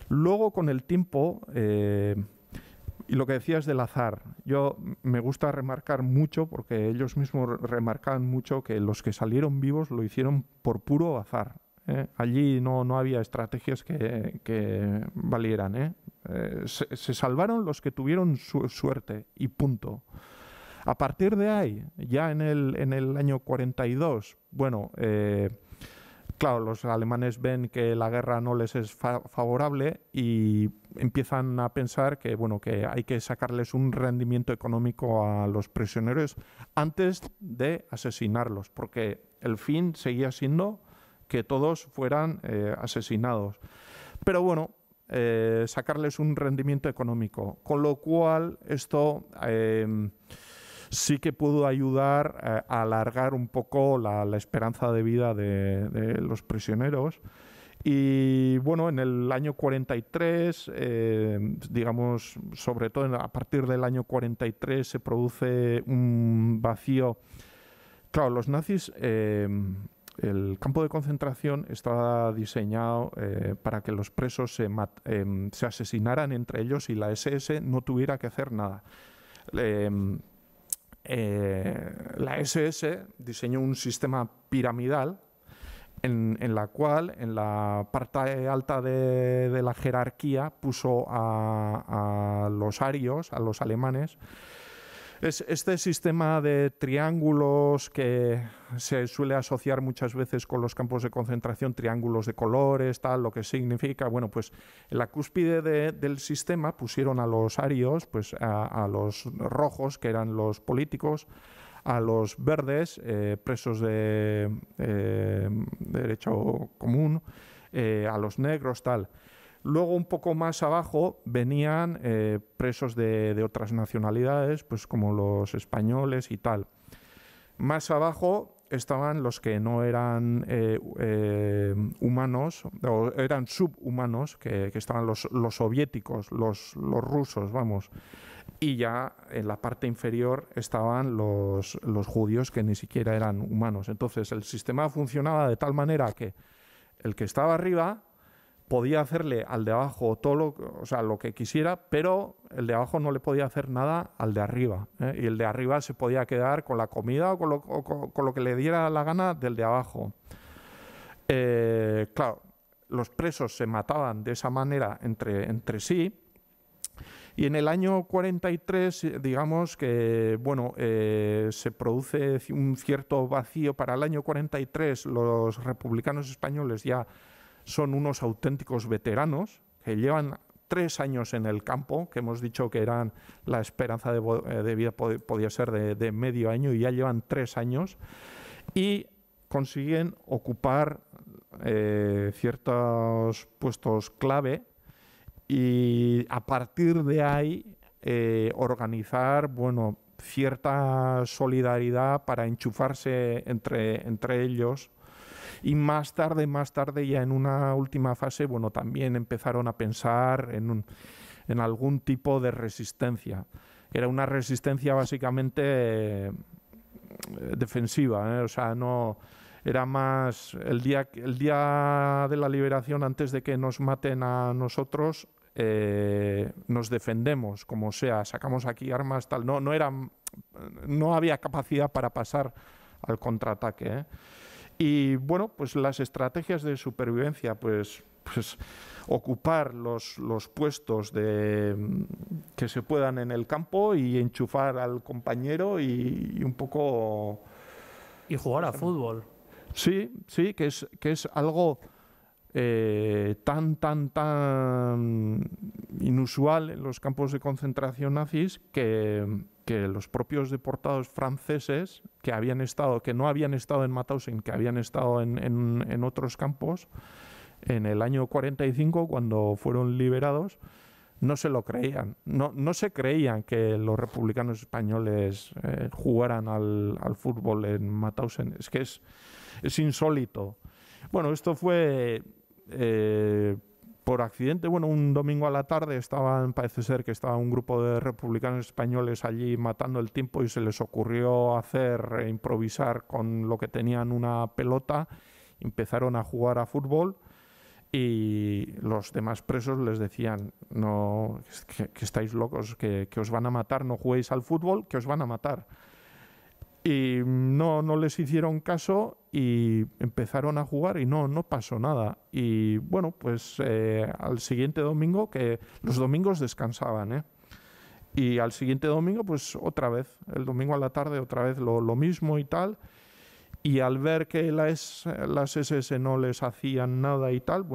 Luego, con el tiempo... y lo que decías del azar, yo me gusta remarcar mucho, porque ellos mismos remarcan mucho que los que salieron vivos lo hicieron por puro azar. Allí no había estrategias que valieran. Se salvaron los que tuvieron suerte y punto. A partir de ahí, ya en el año 42, bueno... claro, los alemanes ven que la guerra no les es favorable y empiezan a pensar que, bueno, que hay que sacarles un rendimiento económico a los prisioneros antes de asesinarlos, porque el fin seguía siendo que todos fueran asesinados. Pero bueno, sacarles un rendimiento económico, con lo cual esto... sí que pudo ayudar a alargar un poco la esperanza de vida de los prisioneros. Y bueno, en el año 43, digamos, sobre todo a partir del año 43 se produce un vacío. Claro, los nazis, el campo de concentración estaba diseñado para que los presos se asesinaran entre ellos y la SS no tuviera que hacer nada. La SS diseñó un sistema piramidal en la cual en la parte alta de la jerarquía puso a los arios, a los alemanes. Es este sistema de triángulos que se suele asociar muchas veces con los campos de concentración, triángulos de colores, tal, lo que significa. Bueno, pues en la cúspide del sistema pusieron a los arios, pues a los rojos, que eran los políticos, a los verdes, presos de derecho común, a los negros, tal. Luego, un poco más abajo, venían presos de otras nacionalidades, pues como los españoles y tal. Más abajo estaban los que no eran humanos, o eran subhumanos, que estaban los soviéticos, los rusos, vamos. y ya en la parte inferior estaban los judíos que ni siquiera eran humanos. Entonces el sistema funcionaba de tal manera que el que estaba arriba podía hacerle al de abajo todo lo que quisiera, pero el de abajo no le podía hacer nada al de arriba, ¿eh? Y el de arriba se podía quedar con la comida o con lo que le diera la gana del de abajo. Claro, los presos se mataban de esa manera entre sí. Y en el año 43, digamos que se produce un cierto vacío. Para el año 43 los republicanos españoles ya son unos auténticos veteranos que llevan 3 años en el campo, que hemos dicho que eran la esperanza de vida podía ser de medio año, y ya llevan 3 años y consiguen ocupar ciertos puestos clave y a partir de ahí organizar cierta solidaridad para enchufarse entre ellos. Y más tarde, ya en una última fase, también empezaron a pensar en algún tipo de resistencia. Era una resistencia básicamente defensiva, ¿eh? O sea, no era más el día de la liberación, antes de que nos maten a nosotros, nos defendemos como sea, sacamos aquí armas, tal. No había capacidad para pasar al contraataque, ¿eh? Y pues las estrategias de supervivencia, pues ocupar los puestos que se puedan en el campo y enchufar al compañero y un poco... Y jugar a fútbol. Sí, que es algo tan inusual en los campos de concentración nazis que los propios deportados franceses que no habían estado en Mauthausen, que habían estado en otros campos, en el año 45, cuando fueron liberados, no se lo creían. No se creían que los republicanos españoles jugaran al fútbol en Mauthausen. Es que es insólito. Bueno, esto fue por accidente. Un domingo a la tarde parece ser que estaba un grupo de republicanos españoles allí matando el tiempo y se les ocurrió improvisar con lo que tenían, una pelota. Empezaron a jugar a fútbol y los demás presos les decían: no, que estáis locos, que os van a matar, no juguéis al fútbol, que os van a matar. Y no les hicieron caso y empezaron a jugar y no pasó nada. Y al siguiente domingo, que los domingos descansaban, ¿eh? Y al siguiente domingo, otra vez, el domingo a la tarde, otra vez lo mismo y tal. Y al ver que las SS no les hacían nada y tal,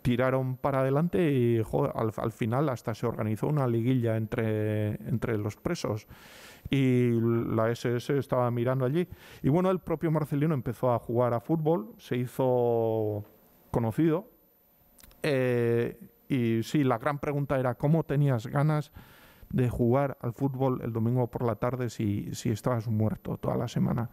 tiraron para adelante y al final hasta se organizó una liguilla entre los presos. Y la SS estaba mirando allí. Y el propio Marcelino empezó a jugar a fútbol, se hizo conocido. Y sí, la gran pregunta era: ¿cómo tenías ganas de jugar al fútbol el domingo por la tarde si estabas muerto toda la semana?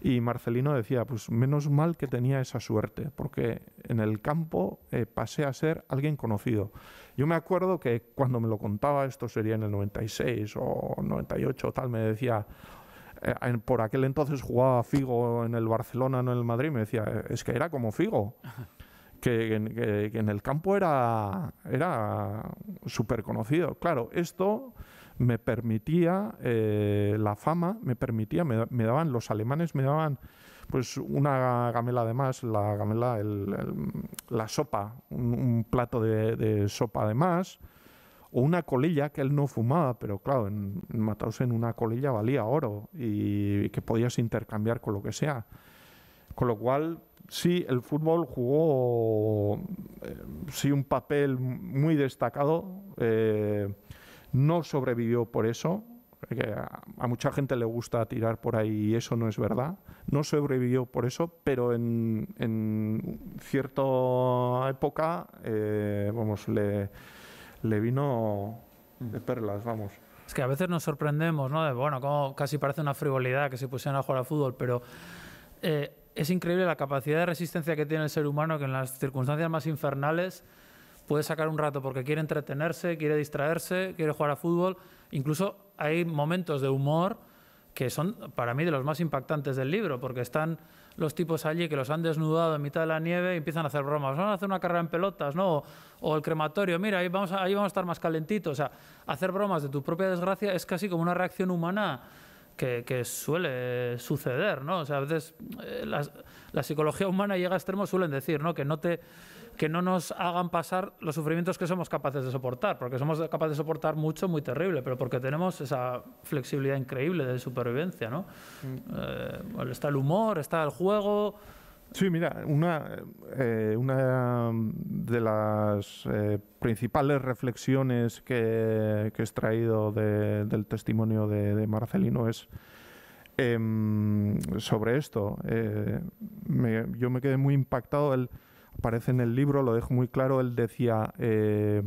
Y Marcelino decía: pues menos mal que tenía esa suerte, porque en el campo pasé a ser alguien conocido. Yo me acuerdo que cuando me lo contaba, esto sería en el 96 o 98 tal, me decía, por aquel entonces jugaba Figo en el Barcelona, no en el Madrid, me decía: es que era como Figo, que en el campo era súper conocido. Claro, esto me permitía, la fama me permitía, me daban, los alemanes me daban una gamela de más, la gamela, la sopa, un plato de sopa de más, o una colilla, que él no fumaba, pero claro, en Mauthausen una colilla valía oro y que podías intercambiar con lo que sea. Con lo cual, sí, el fútbol jugó un papel muy destacado. No sobrevivió por eso, que a mucha gente le gusta tirar por ahí y eso no es verdad. No sobrevivió por eso, pero en cierta época le vino de perlas, vamos. Es que a veces nos sorprendemos, ¿no? Como casi parece una frivolidad que se pusieran a jugar al fútbol, pero es increíble la capacidad de resistencia que tiene el ser humano, que en las circunstancias más infernales puede sacar un rato porque quiere entretenerse, quiere distraerse, quiere jugar a fútbol. Incluso hay momentos de humor que son para mí de los más impactantes del libro, porque están los tipos allí que los han desnudado en mitad de la nieve y empiezan a hacer bromas. Vamos a hacer una carrera en pelotas, ¿no? O el crematorio, mira, ahí vamos a estar más calentitos. O sea, hacer bromas de tu propia desgracia es casi como una reacción humana que suele suceder, ¿no? O sea, a veces la psicología humana llega a extremos, suelen decir, ¿no? Que no nos hagan pasar los sufrimientos que somos capaces de soportar, porque somos capaces de soportar mucho, muy terrible, pero porque tenemos esa flexibilidad increíble de supervivencia, ¿no? Está el humor, está el juego. Sí, mira, una de las principales reflexiones que he extraído del testimonio de Marcelino es sobre esto. Yo me quedé muy impactado. Él aparece en el libro, lo dejo muy claro. Él decía que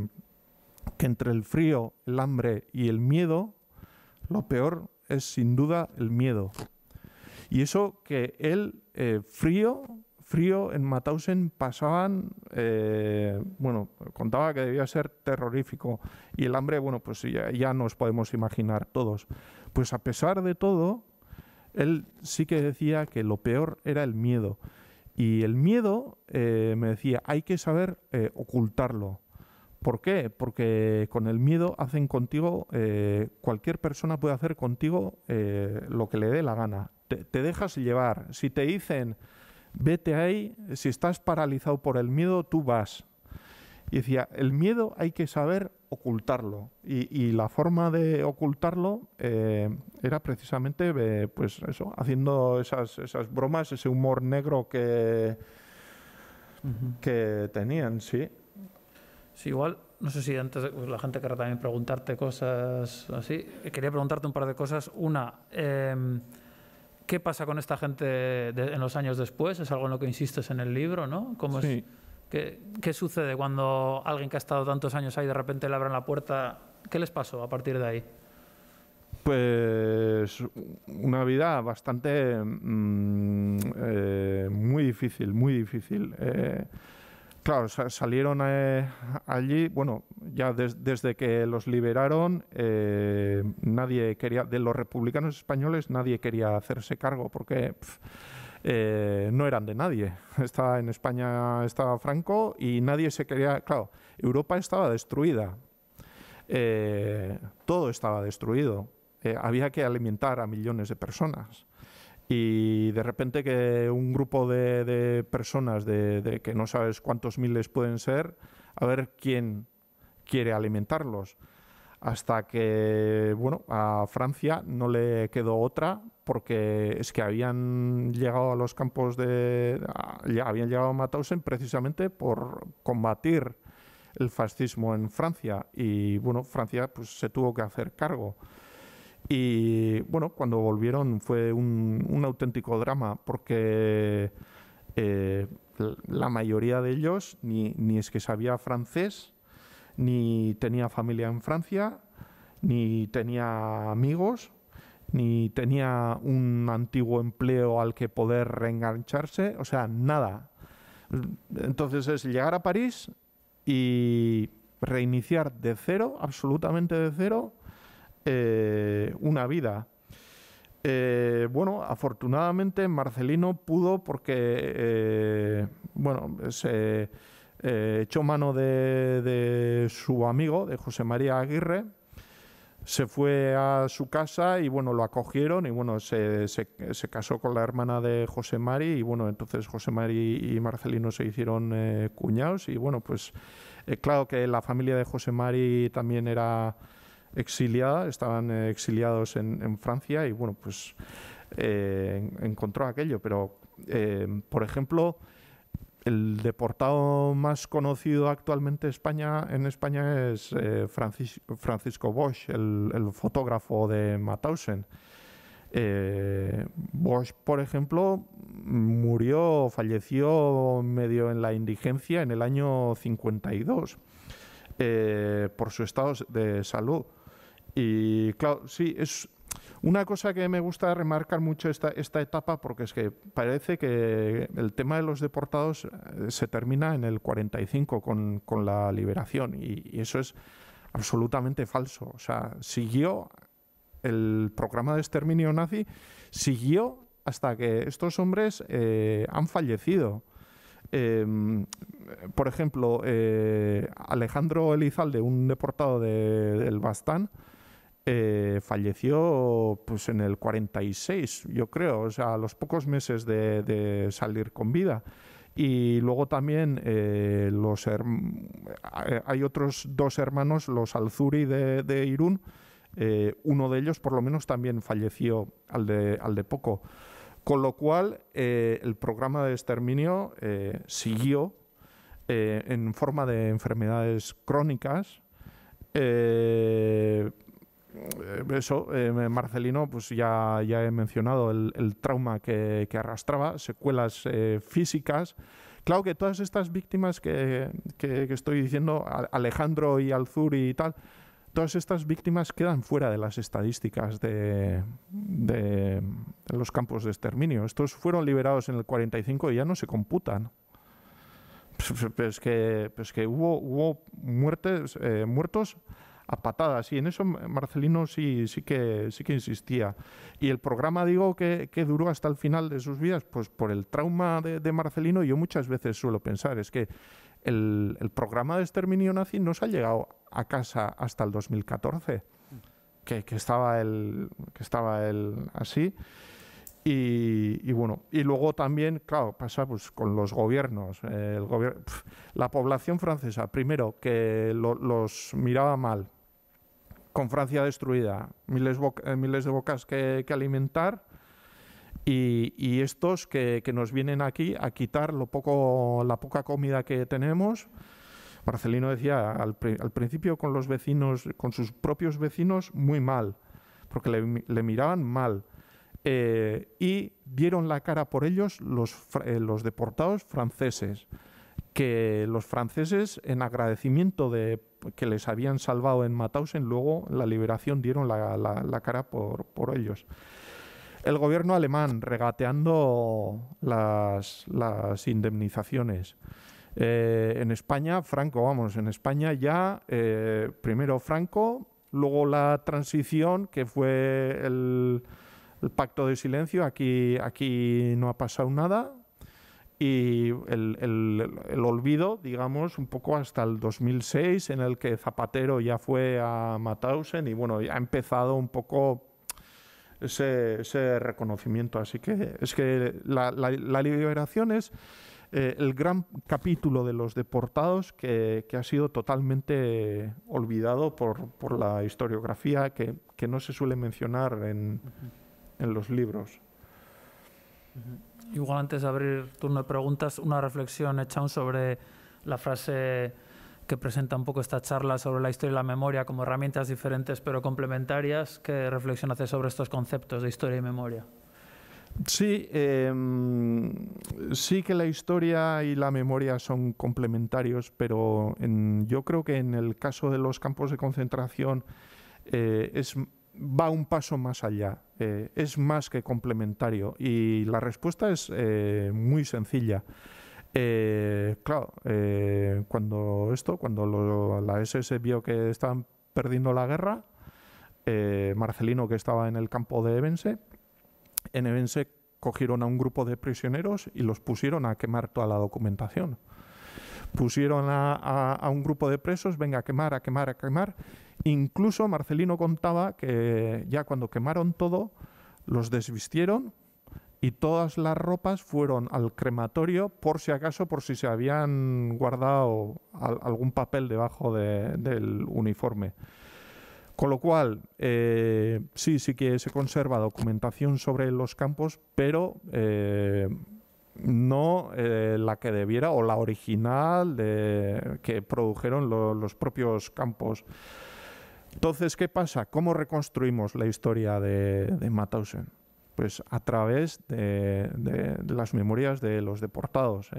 entre el frío, el hambre y el miedo, lo peor es sin duda el miedo. Y eso que él, frío en Mauthausen pasaban, contaba que debía ser terrorífico. Y el hambre, bueno, pues ya nos podemos imaginar todos. Pues a pesar de todo, él sí que decía que lo peor era el miedo. Y el miedo, me decía, hay que saber ocultarlo. ¿Por qué? Porque con el miedo hacen contigo, cualquier persona puede hacer contigo lo que le dé la gana. Te dejas llevar. Si te dicen, vete ahí, si estás paralizado por el miedo, tú vas. Y decía, el miedo hay que saber ocultarlo. Y la forma de ocultarlo era precisamente, pues eso, haciendo esas bromas, ese humor negro que tenían, sí. Sí, igual, no sé si antes la gente querrá también preguntarte cosas así. Quería preguntarte un par de cosas. Una, ¿qué pasa con esta gente en los años después? Es algo en lo que insistes en el libro, ¿no? ¿Cómo sí. ¿Qué sucede cuando alguien que ha estado tantos años ahí de repente le abren la puerta? ¿Qué les pasó a partir de ahí? Pues una vida bastante muy difícil, muy difícil. Claro, salieron allí, bueno, ya desde que los liberaron, nadie quería, de los republicanos españoles, nadie quería hacerse cargo porque no eran de nadie. En España estaba Franco y nadie se quería... Claro, Europa estaba destruida. Todo estaba destruido. Había que alimentar a millones de personas. Y de repente que un grupo de personas de que no sabes cuántos miles pueden ser, a ver quién quiere alimentarlos. Hasta que, bueno, a Francia no le quedó otra, porque es que habían llegado a los campos habían llegado a Mauthausen precisamente por combatir el fascismo en Francia. Y, bueno, Francia pues se tuvo que hacer cargo. Y bueno, cuando volvieron fue un auténtico drama, porque la mayoría de ellos ni es que sabía francés, ni tenía familia en Francia, ni tenía amigos, ni tenía un antiguo empleo al que poder reengancharse, o sea, nada. Entonces es llegar a París y reiniciar de cero, absolutamente de cero, una vida. Bueno, afortunadamente Marcelino pudo porque se echó mano de su amigo, de José María Aguirre, se fue a su casa y bueno, lo acogieron y bueno, se casó con la hermana de José Mari y bueno, entonces José Mari y Marcelino se hicieron cuñados y bueno, pues claro que la familia de José Mari también era exiliada, estaban exiliados en Francia y bueno, pues encontró aquello, pero por ejemplo, el deportado más conocido actualmente en España es Francisco Bosch, el fotógrafo de Mauthausen. Bosch, por ejemplo, falleció medio en la indigencia en el año 52 por su estado de salud. Y claro, sí, Una cosa que me gusta remarcar mucho esta etapa, porque es que parece que el tema de los deportados se termina en el 45 con la liberación, y eso es absolutamente falso. O sea, siguió el programa de exterminio nazi, siguió hasta que estos hombres han fallecido. Por ejemplo, Alejandro Elizalde, un deportado del Bastán, falleció pues en el 46, yo creo, o sea, a los pocos meses de salir con vida. Y luego también hay otros 2 hermanos, los Alzuri de Irún, uno de ellos por lo menos también falleció al de poco. Con lo cual, el programa de exterminio siguió en forma de enfermedades crónicas. Marcelino, pues ya he mencionado el trauma que arrastraba, secuelas físicas. Claro que todas estas víctimas que estoy diciendo, Alejandro y Alzuri y tal, todas estas víctimas quedan fuera de las estadísticas de los campos de exterminio. Estos fueron liberados en el 45 y ya no se computan. Pues que hubo muertos a patadas, y en eso Marcelino sí que insistía. Y el programa, digo, que duró hasta el final de sus vidas, pues por el trauma de Marcelino. Yo muchas veces suelo pensar, es que el programa de exterminio nazi no se ha llegado a casa hasta el 2014, que estaba él así. Y bueno, y luego también, claro, pasa pues con los gobiernos. La población francesa, primero, que los miraba mal, con Francia destruida, miles de bocas que alimentar, y estos que nos vienen aquí a quitar la poca comida que tenemos. Marcelino decía al principio con los vecinos, con sus propios vecinos, muy mal, porque le miraban mal. Y dieron la cara por ellos los deportados franceses, que los franceses, en agradecimiento de que les habían salvado en Mauthausen, luego en la liberación dieron la cara por ellos. El gobierno alemán regateando las indemnizaciones. En España, en España ya, primero Franco, luego la transición, que fue el pacto de silencio. Aquí no ha pasado nada, y el olvido, digamos, un poco hasta el 2006, en el que Zapatero ya fue a Mauthausen, y bueno, ya ha empezado un poco ese reconocimiento. Así que es que la liberación es el gran capítulo de los deportados que ha sido totalmente olvidado por la historiografía, que no se suele mencionar en los libros. Igual, antes de abrir turno de preguntas, una reflexión hecha sobre la frase que presenta un poco esta charla sobre la historia y la memoria como herramientas diferentes pero complementarias. ¿Qué reflexión hace sobre estos conceptos de historia y memoria? Sí, sí que la historia y la memoria son complementarios, pero yo creo que en el caso de los campos de concentración va un paso más allá, es más que complementario, y la respuesta es muy sencilla. Claro, cuando la SS vio que estaban perdiendo la guerra, Marcelino, que estaba en el campo de Evense, en Evense cogieron a un grupo de prisioneros y los pusieron a quemar toda la documentación. Pusieron a un grupo de presos, venga, a quemar. Incluso Marcelino contaba que ya cuando quemaron todo, los desvistieron y todas las ropas fueron al crematorio, por si acaso, por si se habían guardado algún papel debajo del uniforme. Con lo cual, sí que se conserva documentación sobre los campos, pero no la que debiera, o la original que produjeron los propios campos. Entonces, ¿qué pasa? ¿Cómo reconstruimos la historia de Mauthausen? Pues a través de las memorias de los deportados.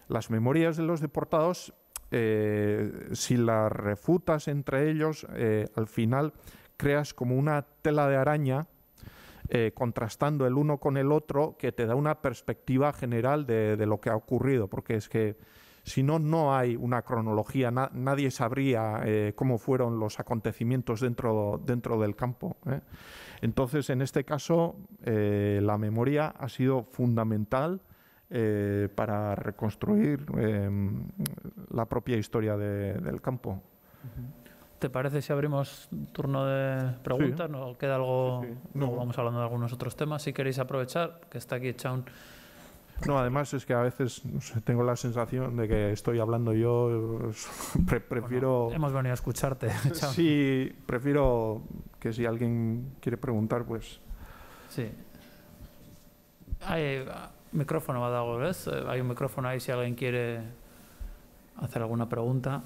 Las memorias de los deportados, si las refutas entre ellos, al final creas como una tela de araña contrastando el uno con el otro, que te da una perspectiva general de lo que ha ocurrido, porque es que si no, no hay una cronología, nadie sabría cómo fueron los acontecimientos dentro del campo. Entonces, en este caso, la memoria ha sido fundamental para reconstruir la propia historia del campo. ¿Te parece si abrimos turno de preguntas? Sí. ¿No queda algo? Sí. Luego vamos hablando de algunos otros temas. Si queréis aprovechar, que está aquí Chaun. No, además es que a veces no sé, tengo la sensación de que estoy hablando yo, prefiero... Bueno, hemos venido a escucharte, Chaun. Sí, prefiero que si alguien quiere preguntar, pues... Sí. Hay micrófono, ¿ves? Hay un micrófono ahí si alguien quiere hacer alguna pregunta.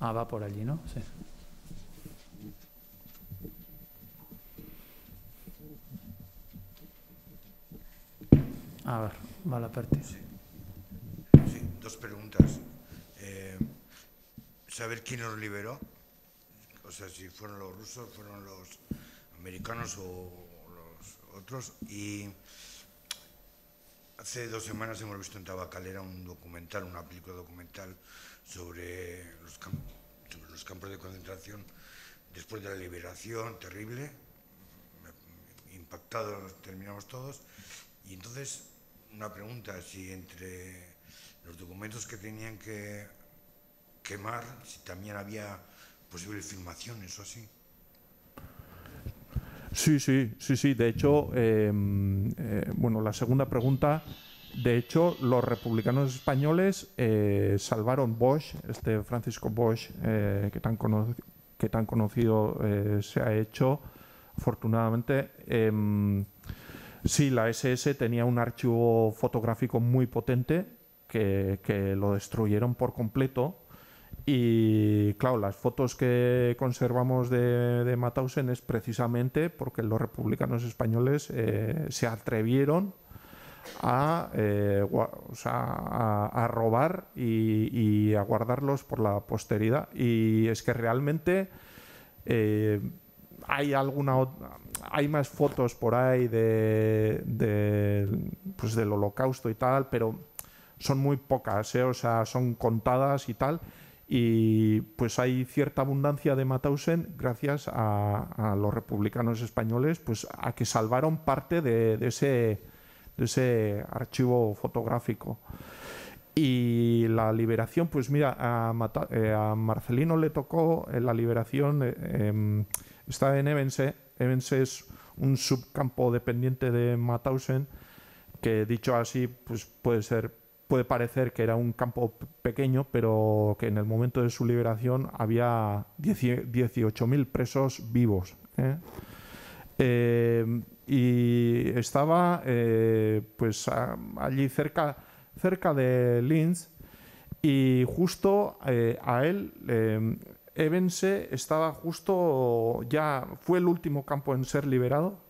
Va por allí, ¿no? Sí. A ver, vale, Perti. Sí, dos preguntas. Saber quién los liberó, o sea, si fueron los rusos, fueron los americanos o los otros. Y hace 2 semanas hemos visto en Tabacalera un documental, una película documental sobre los campos de concentración después de la liberación, terrible, impactados terminamos todos. Y entonces, una pregunta, si entre los documentos que tenían que quemar, si también había posibles filmaciones o así. Sí. De hecho, bueno, la segunda pregunta, de hecho, los republicanos españoles salvaron Bosch, Francisco Bosch, que tan conocido se ha hecho, afortunadamente. Sí, la SS tenía un archivo fotográfico muy potente que lo destruyeron por completo. Y claro, las fotos que conservamos de Mauthausen es precisamente porque los republicanos españoles se atrevieron a robar y a guardarlos por la posteridad. Y es que realmente hay más fotos por ahí pues del Holocausto y tal, pero son muy pocas, o sea, son contadas y tal. Y pues hay cierta abundancia de Mauthausen gracias a los republicanos españoles, pues a que salvaron parte de ese archivo fotográfico. Y la liberación, pues mira, a Marcelino le tocó la liberación, está en Evense. Evense es un subcampo dependiente de Mauthausen, que dicho así, pues puede parecer que era un campo pequeño, pero que en el momento de su liberación había 18.000 presos vivos. Y estaba pues allí cerca de Linz, y justo a él, Evense estaba justo, ya fue el último campo en ser liberado,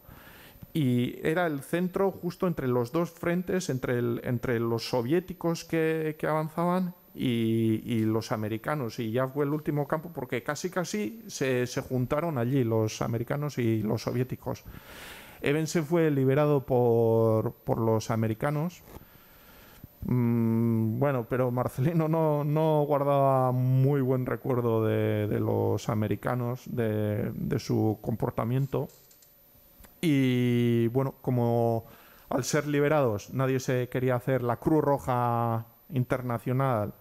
y era el centro justo entre los dos frentes, entre los soviéticos que avanzaban y los americanos, y ya fue el último campo porque casi se juntaron allí los americanos y los soviéticos. Evense fue liberado por los americanos. Bueno, pero Marcelino no guardaba muy buen recuerdo de los americanos, de su comportamiento. Y bueno, como al ser liberados nadie se quería hacer, la Cruz Roja Internacional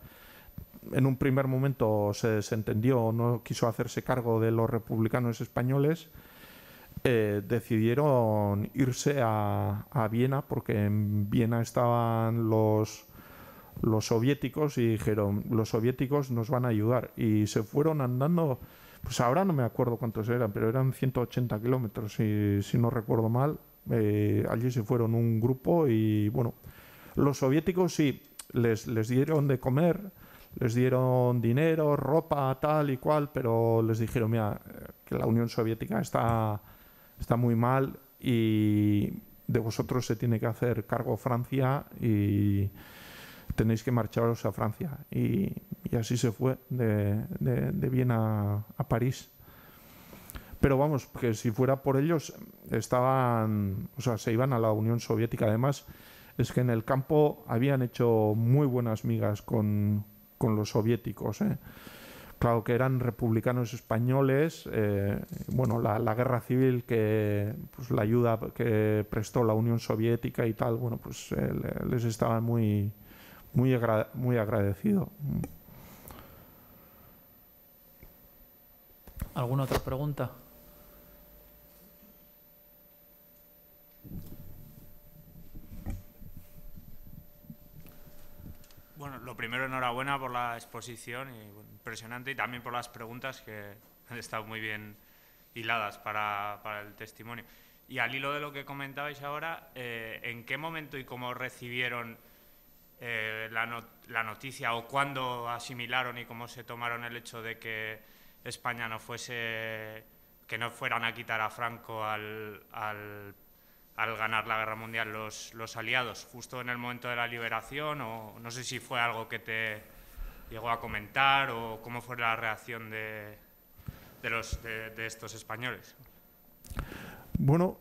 en un primer momento se desentendió, no quiso hacerse cargo de los republicanos españoles, decidieron irse a Viena, porque en Viena estaban los soviéticos, y dijeron, los soviéticos nos van a ayudar, y se fueron andando. Pues ahora no me acuerdo cuántos eran, pero eran 180 kilómetros, si no recuerdo mal. Allí se fueron un grupo y, bueno, los soviéticos sí, les dieron de comer, les dieron dinero, ropa, tal y cual, pero les dijeron, mira, que la Unión Soviética está muy mal y de vosotros se tiene que hacer cargo Francia, y tenéis que marcharos a Francia. Y así se fue de Viena a París. Pero vamos, que si fuera por ellos, se iban a la Unión Soviética. Además, es que en el campo habían hecho muy buenas migas con los soviéticos, ¿eh? Claro que eran republicanos españoles. La guerra civil, pues la ayuda que prestó la Unión Soviética y tal, bueno, pues les estaban muy agradecido. ¿Alguna otra pregunta? Bueno, lo primero, enhorabuena por la exposición, impresionante, y también por las preguntas que han estado muy bien hiladas para el testimonio. Y al hilo de lo que comentabais ahora, ¿en qué momento y cómo recibieron la noticia, o cuándo asimilaron y cómo se tomaron el hecho de que España que no fueran a quitar a Franco al ganar la guerra mundial los aliados, justo en el momento de la liberación? O no sé si fue algo que te llegó a comentar, o cómo fue la reacción de estos españoles. Bueno,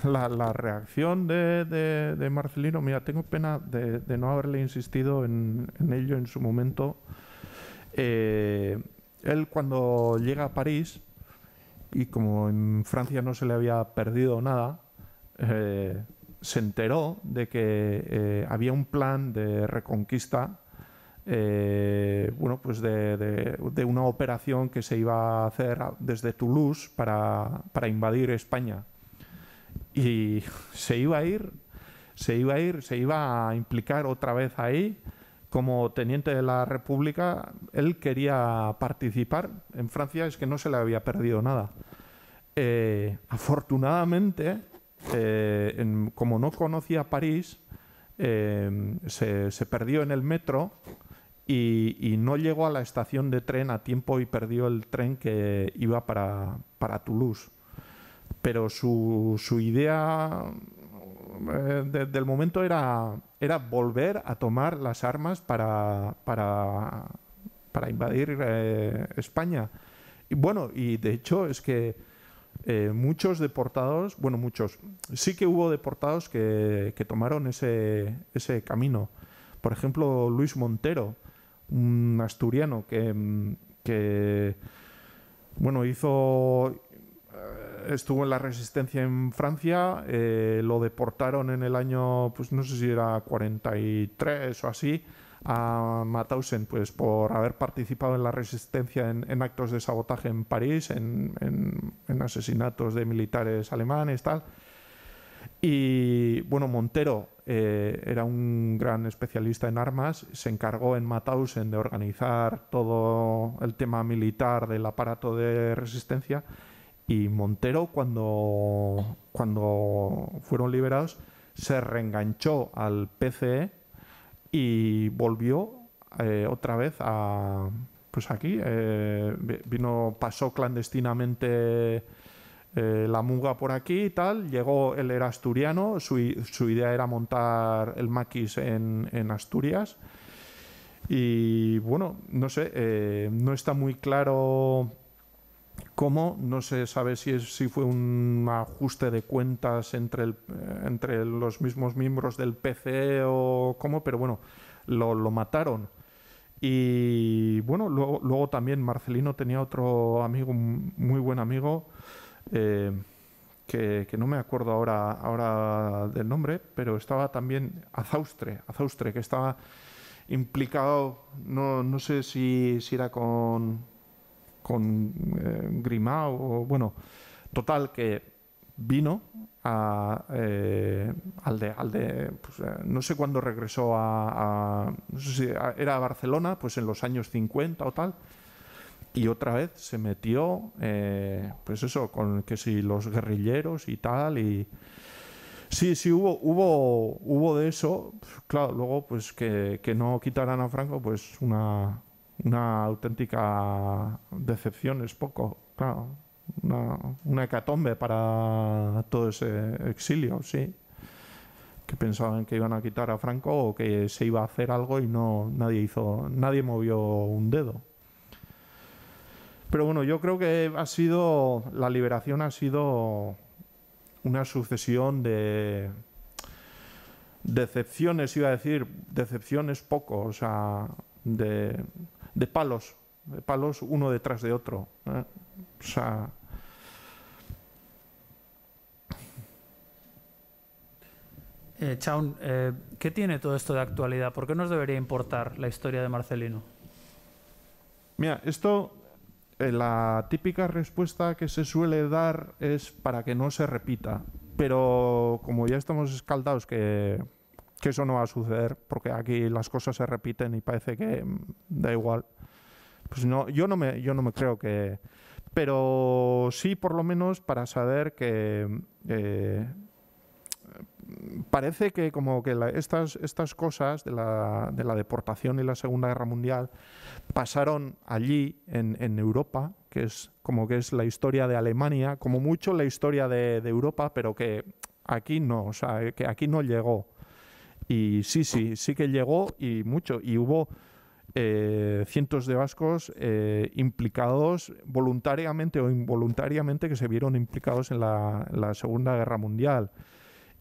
la reacción de Marcelino, mira, tengo pena de no haberle insistido en ello en su momento. Él, cuando llega a París, y como en Francia no se le había perdido nada, se enteró de que había un plan de reconquista, pues de una operación que se iba a hacer desde Toulouse para invadir España. Y se iba a implicar otra vez ahí como teniente de la República. Él quería participar. En Francia es que no se le había perdido nada. Afortunadamente, como no conocía París, se perdió en el metro y no llegó a la estación de tren a tiempo y perdió el tren que iba para Toulouse. Pero su idea del momento era volver a tomar las armas para invadir España. Y bueno, y de hecho es que muchos deportados, sí que hubo deportados que tomaron ese camino. Por ejemplo, Luis Montero, un asturiano que estuvo en la Resistencia en Francia. Lo deportaron en el año, pues no sé si era 43 o así, a Mauthausen, pues por haber participado en la Resistencia en actos de sabotaje en París, en asesinatos de militares alemanes, tal. Y bueno, Montero era un gran especialista en armas, se encargó en Mauthausen de organizar todo el tema militar del aparato de resistencia. Y Montero, cuando fueron liberados, se reenganchó al PCE y volvió otra vez pues aquí. Pasó clandestinamente la muga por aquí y tal. Llegó, él era asturiano, su idea era montar el maquis en Asturias. Y bueno, no sé, no está muy claro cómo, no se sabe si fue un ajuste de cuentas entre los mismos miembros del PCE o cómo, pero bueno, lo mataron. Y bueno, luego también Marcelino tenía otro amigo, muy buen amigo, que no me acuerdo ahora del nombre, pero estaba también Azaustre, que estaba implicado, no sé si era con Grimao, o bueno, total, que vino no sé cuándo regresó no sé si era a Barcelona, pues en los años 50 o tal, y otra vez se metió, pues eso, con que si los guerrilleros y tal, y sí hubo de eso. Claro, luego pues que no quitaran a Franco, pues una auténtica decepción, es poco, claro, una hecatombe para todo ese exilio, sí. pensaban que iban a quitar a Franco o que se iba a hacer algo y nadie movió un dedo. Pero bueno, yo creo que la liberación ha sido una sucesión de decepciones, iba a decir, decepciones poco, o sea, de palos uno detrás de otro, ¿eh? O sea... Chaun, ¿qué tiene todo esto de actualidad? ¿Por qué nos debería importar la historia de Marcelino? Mira, esto, la típica respuesta que se suele dar es para que no se repita, pero como ya estamos escaldados que eso no va a suceder, porque aquí las cosas se repiten y parece que da igual, pues no, yo no me creo que... Pero sí, por lo menos, para saber que... parece que como que estas cosas de la deportación y la Segunda Guerra Mundial pasaron allí en Europa, que es la historia de Alemania, como mucho la historia de Europa, pero que aquí no, o sea, que aquí no llegó. Y sí que llegó y mucho, y hubo cientos de vascos implicados voluntariamente o involuntariamente, que se vieron implicados en la Segunda Guerra Mundial.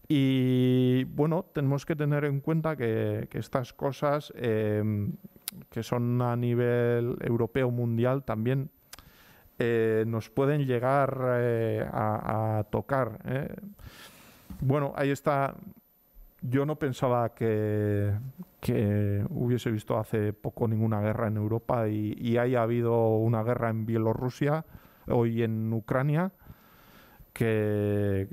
Y bueno, tenemos que tener en cuenta que estas cosas que son a nivel europeo, mundial, también nos pueden llegar a tocar. Bueno, ahí está. Yo no pensaba que hubiese visto hace poco ninguna guerra en Europa y haya habido una guerra en Bielorrusia y en Ucrania que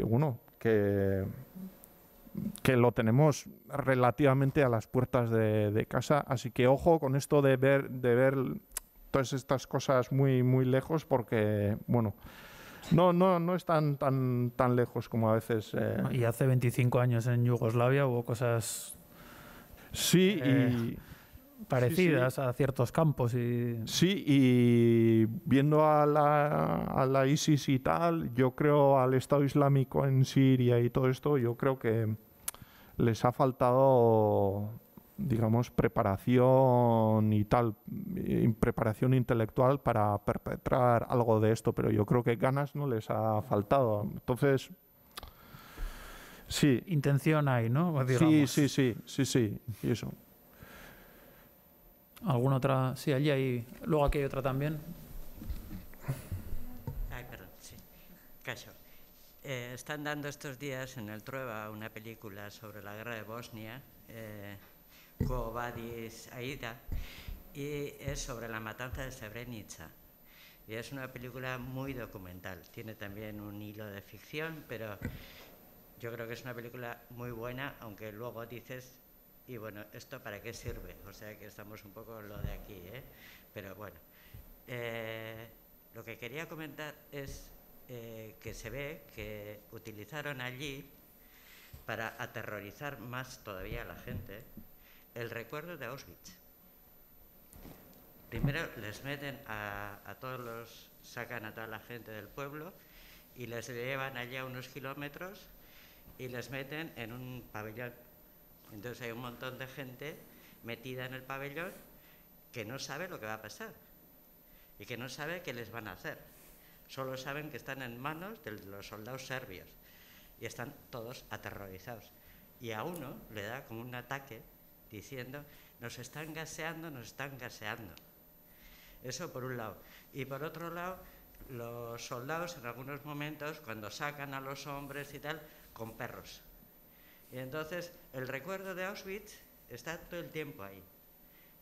lo tenemos relativamente a las puertas de casa, así que ojo con esto de ver todas estas cosas muy muy lejos, porque bueno, no están tan lejos como a veces. Y hace 25 años en Yugoslavia hubo cosas parecidas a ciertos campos. Sí, y viendo a la ISIS y tal, yo creo al Estado Islámico en Siria y todo esto, yo creo que les ha faltado, digamos, preparación y tal, preparación intelectual para perpetrar algo de esto, pero yo creo que ganas no les ha faltado. Entonces, sí. Intención hay, ¿no? Digamos. Sí, y eso. ¿Alguna otra? Sí, allí hay. Luego aquí hay otra también. Ay, perdón, sí. Caso. Están dando estos días en el Trueba una película sobre la guerra de Bosnia, Quo Vadis Aida, y es sobre la matanza de Srebrenica. Y es una película muy documental. Tiene también un hilo de ficción, pero yo creo que es una película muy buena, aunque luego dices, y bueno, ¿esto para qué sirve? O sea que estamos un poco en lo de aquí, ¿eh? Pero bueno, lo que quería comentar es que se ve que utilizaron allí, para aterrorizar más todavía a la gente, el recuerdo de Auschwitz. Primero les meten a todos sacan a toda la gente del pueblo y les llevan allá unos kilómetros y les meten en un pabellón. Entonces hay un montón de gente metida en el pabellón que no sabe lo que va a pasar y que no sabe qué les van a hacer. Solo saben que están en manos de los soldados serbios y están todos aterrorizados. Y a uno le da como un ataque diciendo, nos están gaseando, nos están gaseando. Eso por un lado. Y por otro lado, los soldados en algunos momentos, cuando sacan a los hombres y tal, con perros. Y entonces el recuerdo de Auschwitz está todo el tiempo ahí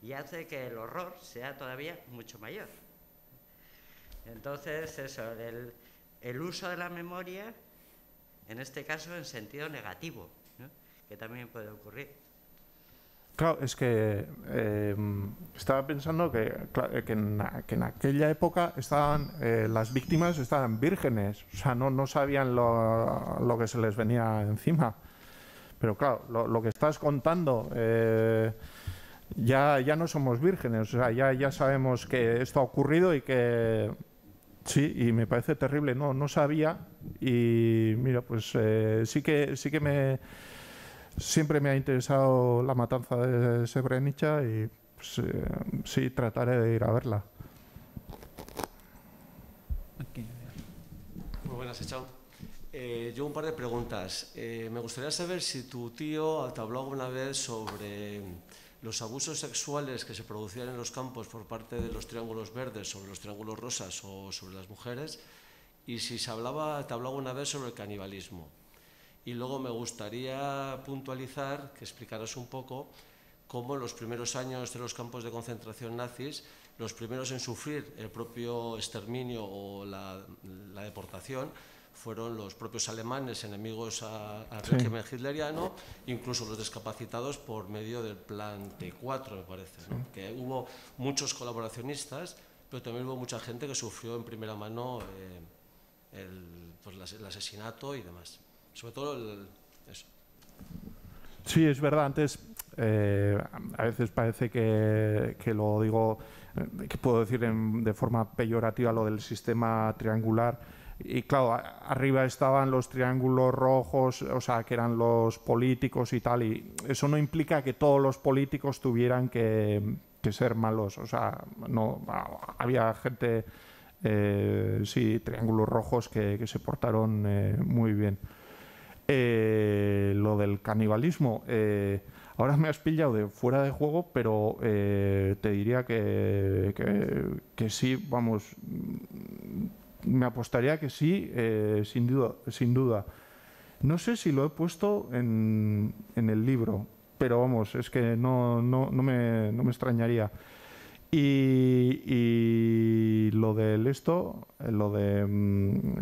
y hace que el horror sea todavía mucho mayor. Entonces eso, el uso de la memoria, en este caso en sentido negativo, ¿no? Que también puede ocurrir. Claro, es que estaba pensando que en aquella época estaban las víctimas estaban vírgenes, o sea, no sabían lo que se les venía encima. Pero claro, lo que estás contando, ya no somos vírgenes, o sea, ya sabemos que esto ha ocurrido y que sí, y me parece terrible, no sabía, y mira, pues sí que siempre me ha interesado la matanza de Srebrenica y pues, sí, trataré de ir a verla. Muy buenas, Echao. Yo un par de preguntas. Me gustaría saber si tu tío te habló alguna vez sobre los abusos sexuales que se producían en los campos por parte de los triángulos verdes sobre los triángulos rosas o sobre las mujeres, y si te habló alguna vez sobre el canibalismo. Y luego me gustaría puntualizar, que explicaras un poco cómo en los primeros años de los campos de concentración nazis, los primeros en sufrir el propio exterminio o la deportación fueron los propios alemanes enemigos al régimen hitleriano, incluso los discapacitados por medio del plan T4, me parece, ¿no? Que hubo muchos colaboracionistas, pero también hubo mucha gente que sufrió en primera mano el asesinato y demás. Sobre todo eso. Sí, es verdad. Antes a veces parece que lo digo, que puedo decir de forma peyorativa lo del sistema triangular. Y claro, arriba estaban los triángulos rojos, o sea, que eran los políticos y tal, y eso no implica que todos los políticos tuvieran que ser malos. O sea, no había gente, sí, triángulos rojos que se portaron muy bien. Lo del canibalismo, ahora me has pillado de fuera de juego, pero te diría que sí, vamos, me apostaría que sí, sin duda. No sé si lo he puesto en el libro, pero vamos, es que no me extrañaría. Y lo del lo de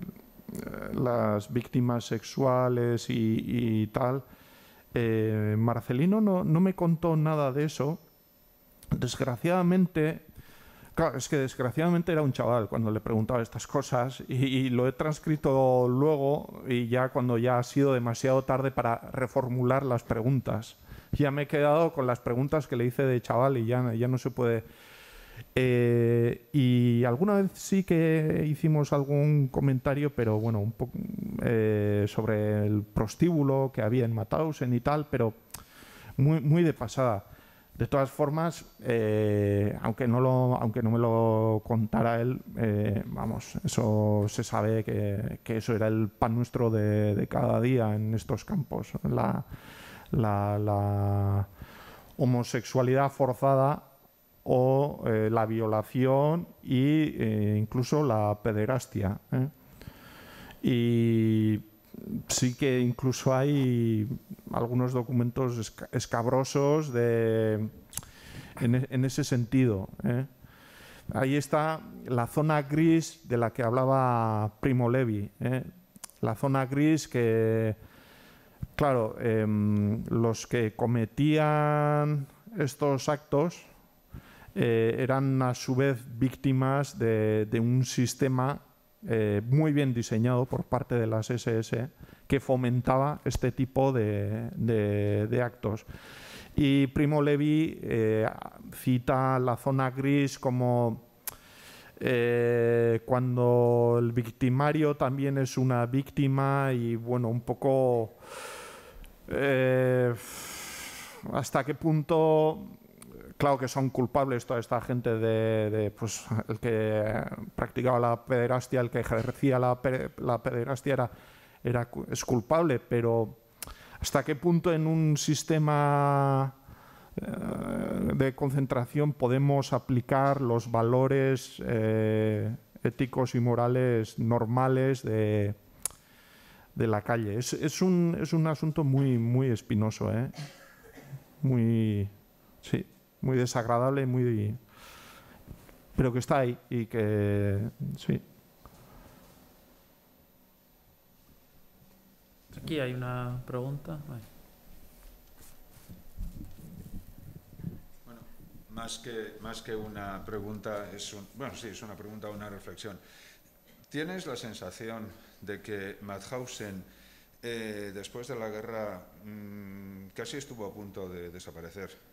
las víctimas sexuales y tal, Marcelino no me contó nada de eso. Desgraciadamente, claro, es que desgraciadamente era un chaval cuando le preguntaba estas cosas y lo he transcrito luego y ya cuando ya ha sido demasiado tarde para reformular las preguntas. Ya me he quedado con las preguntas que le hice de chaval y ya no se puede. Y alguna vez sí que hicimos algún comentario, pero bueno, un poco sobre el prostíbulo que había en Mauthausen y tal, pero muy de pasada. De todas formas, aunque no me lo contara él, vamos, eso se sabe que eso era el pan nuestro de cada día en estos campos. La homosexualidad forzada o la violación e incluso la pederastia. Y sí que incluso hay algunos documentos escabrosos en ese sentido. Ahí está la zona gris de la que hablaba Primo Levi. La zona gris que, claro, los que cometían estos actos eran a su vez víctimas de un sistema muy bien diseñado por parte de las SS que fomentaba este tipo de actos. Y Primo Levi cita la zona gris como cuando el victimario también es una víctima y bueno, un poco hasta qué punto. Claro que son culpables toda esta gente pues, el que practicaba la pederastia, el que ejercía la pederastia es culpable, pero ¿hasta qué punto en un sistema de concentración podemos aplicar los valores éticos y morales normales de la calle? Es un asunto muy espinoso, sí. Muy desagradable, pero que está ahí y que sí. Aquí hay una pregunta. Bueno, más que una pregunta, es una pregunta o una reflexión. ¿Tienes la sensación de que Mauthausen, después de la guerra, casi estuvo a punto de desaparecer?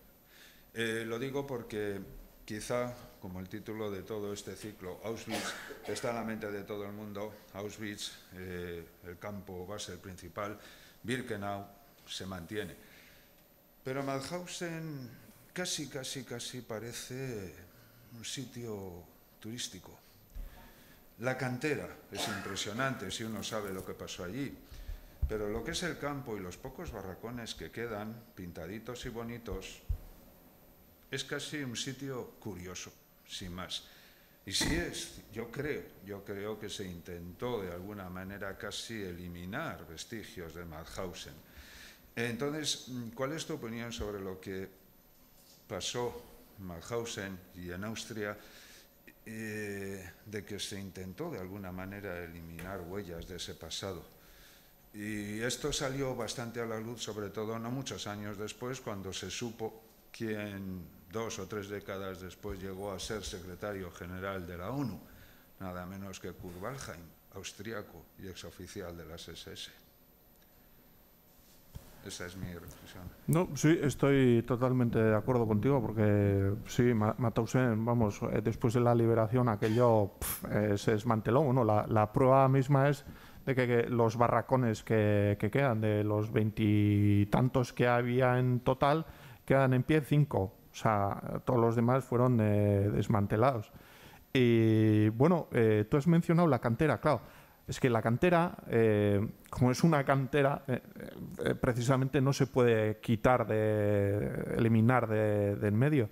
Lo digo porque quizá, como el título de todo este ciclo, Auschwitz, está en la mente de todo el mundo. Auschwitz, el campo base principal, Birkenau, se mantiene. Pero Mauthausen casi parece un sitio turístico. La cantera es impresionante si uno sabe lo que pasó allí, pero lo que es el campo y los pocos barracones que quedan, pintaditos y bonitos, es casi un sitio curioso, sin más. Y sí es, yo creo que se intentó de alguna manera casi eliminar vestigios de Mauthausen. Entonces, ¿cuál es tu opinión sobre lo que pasó en Mauthausen y en Austria, de que se intentó de alguna manera eliminar huellas de ese pasado? Y esto salió bastante a la luz, sobre todo no muchos años después, cuando se supo quién 2 o 3 décadas después llegó a ser secretario general de la ONU, nada menos que Kurt Waldheim, austriaco y exoficial de las SS. Esa es mi reflexión. No, sí, estoy totalmente de acuerdo contigo, porque sí, Mauthausen, vamos, después de la liberación aquello se desmanteló. Bueno, la prueba misma es de que los barracones que quedan, de los 20 y tantos que había en total, quedan en pie 5. O sea, todos los demás fueron desmantelados. Y bueno, tú has mencionado la cantera, claro. Es que la cantera, como es una cantera, precisamente no se puede quitar, eliminar de en medio.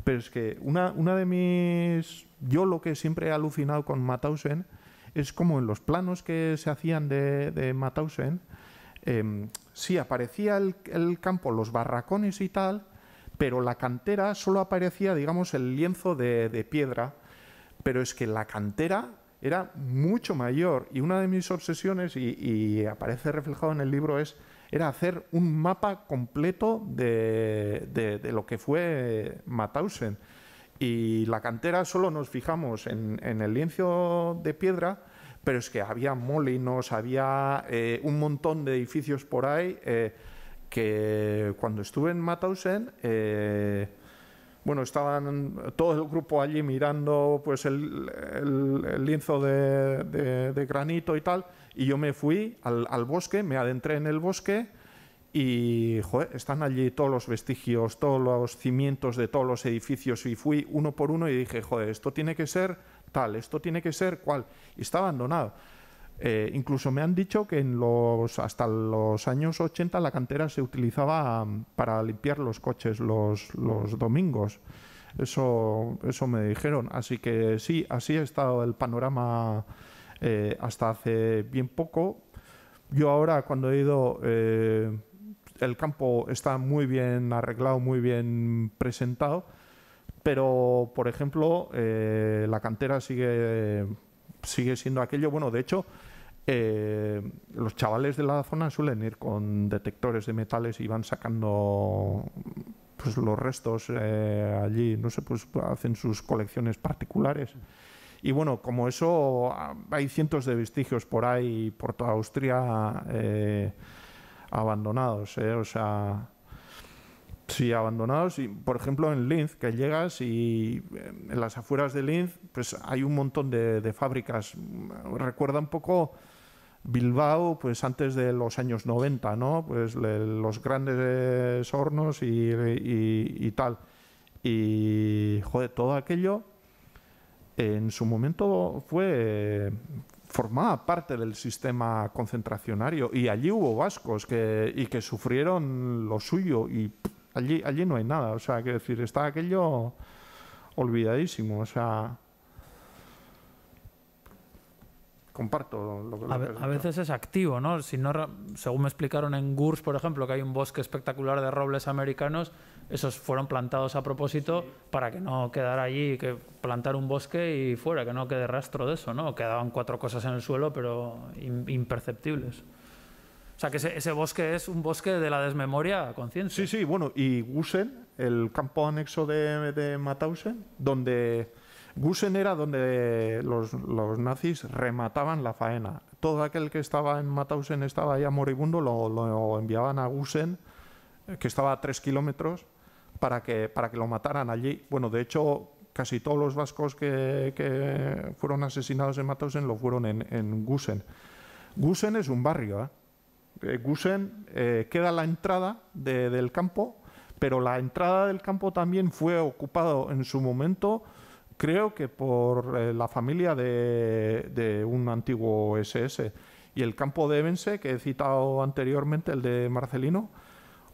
Pero es que una de mis... Yo lo que siempre he alucinado con Mauthausen es como en los planos que se hacían de Mauthausen, sí aparecía el campo, los barracones y tal, pero la cantera solo aparecía, digamos, el lienzo de piedra. Pero es que la cantera era mucho mayor, y una de mis obsesiones, y aparece reflejado en el libro, era hacer un mapa completo de lo que fue Mauthausen. Y la cantera solo nos fijamos en el lienzo de piedra, pero es que había molinos, había un montón de edificios por ahí, que cuando estuve en Mauthausen, bueno, estaban todo el grupo allí mirando pues el lienzo de granito y tal, y yo me fui al bosque, me adentré en el bosque y, joder, están allí todos los vestigios, todos los cimientos de todos los edificios, y fui uno por uno y dije, joder, esto tiene que ser tal, esto tiene que ser cual, y está abandonado. Incluso me han dicho que hasta los años 80 la cantera se utilizaba para limpiar los coches los domingos. Eso me dijeron. Así que sí, así ha estado el panorama hasta hace bien poco. Yo ahora, cuando he ido, el campo está muy bien arreglado, muy bien presentado, pero, por ejemplo, la cantera sigue siendo aquello. Bueno, de hecho, los chavales de la zona suelen ir con detectores de metales y van sacando pues los restos allí, no sé, pues hacen sus colecciones particulares. Y bueno, como eso, hay cientos de vestigios por ahí, por toda Austria, abandonados, o sea... Sí, abandonados. Y, por ejemplo, en Linz, que llegas y en las afueras de Linz pues hay un montón de fábricas. Recuerda un poco Bilbao, pues antes de los años 90, ¿no? Pues los grandes hornos y tal. Y, joder, todo aquello en su momento formaba parte del sistema concentracionario, y allí hubo vascos que sufrieron lo suyo, y allí no hay nada. O sea, quiero decir, está aquello olvidadísimo. O sea, comparto lo que a veces es activo, ¿no? Si no, según me explicaron en Gurs, por ejemplo, que hay un bosque espectacular de robles americanos, esos fueron plantados a propósito para que no quedara allí, que plantar un bosque y fuera, que no quede rastro de eso, ¿no? Quedaban 4 cosas en el suelo, pero imperceptibles. O sea, que ese bosque es un bosque de la desmemoria a conciencia. Sí, bueno, y Gusen, el campo anexo de Mauthausen, Gusen era donde los nazis remataban la faena. Todo aquel que estaba en Mauthausen estaba ya moribundo, lo enviaban a Gusen, que estaba a 3 kilómetros, para que lo mataran allí. Bueno, de hecho, casi todos los vascos que fueron asesinados en Mauthausen lo fueron en Gusen. Gusen es un barrio, Gusen, queda la entrada del campo, pero la entrada del campo también fue ocupado en su momento, creo que por la familia de un antiguo SS. Y el campo de Ebense, que he citado anteriormente, el de Marcelino,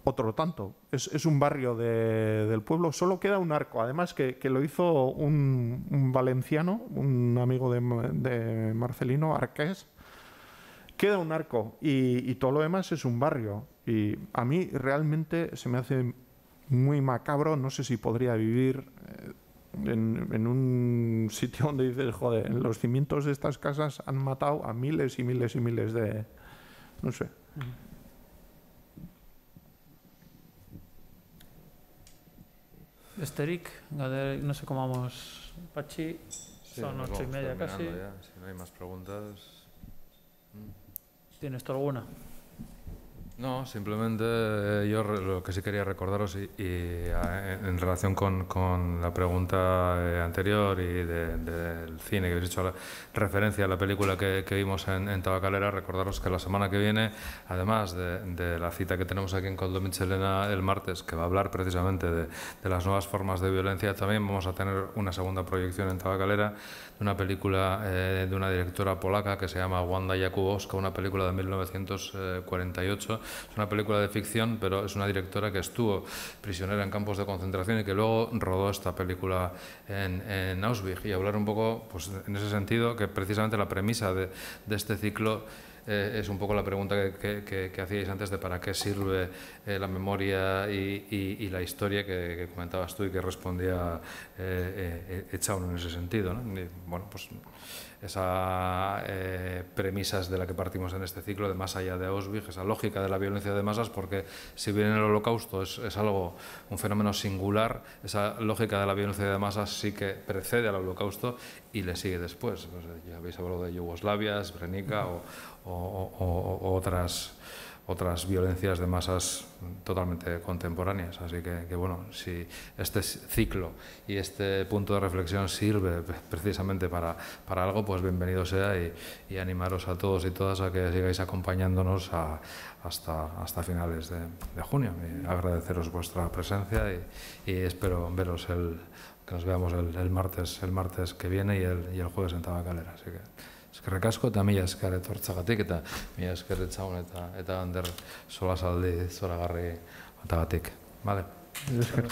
otro tanto. Es un barrio del pueblo. Solo queda un arco, además que lo hizo un valenciano, un amigo de Marcelino, Arqués. Queda un arco y todo lo demás es un barrio. Y a mí realmente se me hace muy macabro. No sé si podría vivir en un sitio donde dices, joder, en los cimientos de estas casas han matado a miles y miles y miles de... no sé. Esterik, no sé cómo vamos, Pachi, Sí, son nos 8:30 vamos casi. terminando ya, si no hay más preguntas. ¿Tienes tú alguna? No, simplemente yo lo que sí quería recordaros en relación con la pregunta anterior y del cine, que habéis hecho referencia a la película que vimos en Tabacalera, recordaros que la semana que viene, además de la cita que tenemos aquí en Koldo Mitxelena el martes, que va a hablar precisamente de las nuevas formas de violencia, también vamos a tener una segunda proyección en Tabacalera de una película de una directora polaca que se llama Wanda Jakubowska, una película de 1948. Es una película de ficción, pero es una directora que estuvo prisionera en campos de concentración y que luego rodó esta película en Auschwitz. Y hablar un poco, pues en ese sentido, que precisamente la premisa de este ciclo es un poco la pregunta que hacíais antes de para qué sirve la memoria y la historia que comentabas tú y que respondía Echaun en ese sentido, ¿no? Y, bueno, pues esa premisas de la que partimos en este ciclo de más allá de Auschwitz, esa lógica de la violencia de masas, porque si bien el Holocausto es algo, un fenómeno singular, esa lógica de la violencia de masas sí que precede al Holocausto y le sigue después. Pues ya habéis hablado de Yugoslavia, Srebrenica o otras violencias de masas totalmente contemporáneas. Así que bueno, si este ciclo y este punto de reflexión sirve precisamente para algo, pues bienvenido sea y animaros a todos y todas a que sigáis acompañándonos hasta finales de junio. Y agradeceros vuestra presencia y espero veros que nos veamos el martes que viene y el jueves en Tabacalera. Así que eskerrik asko eta mila esker etortzagatik eta mila esker Etxaun eta Ander solasaldi zoragarri batagatik. Vale. Esker.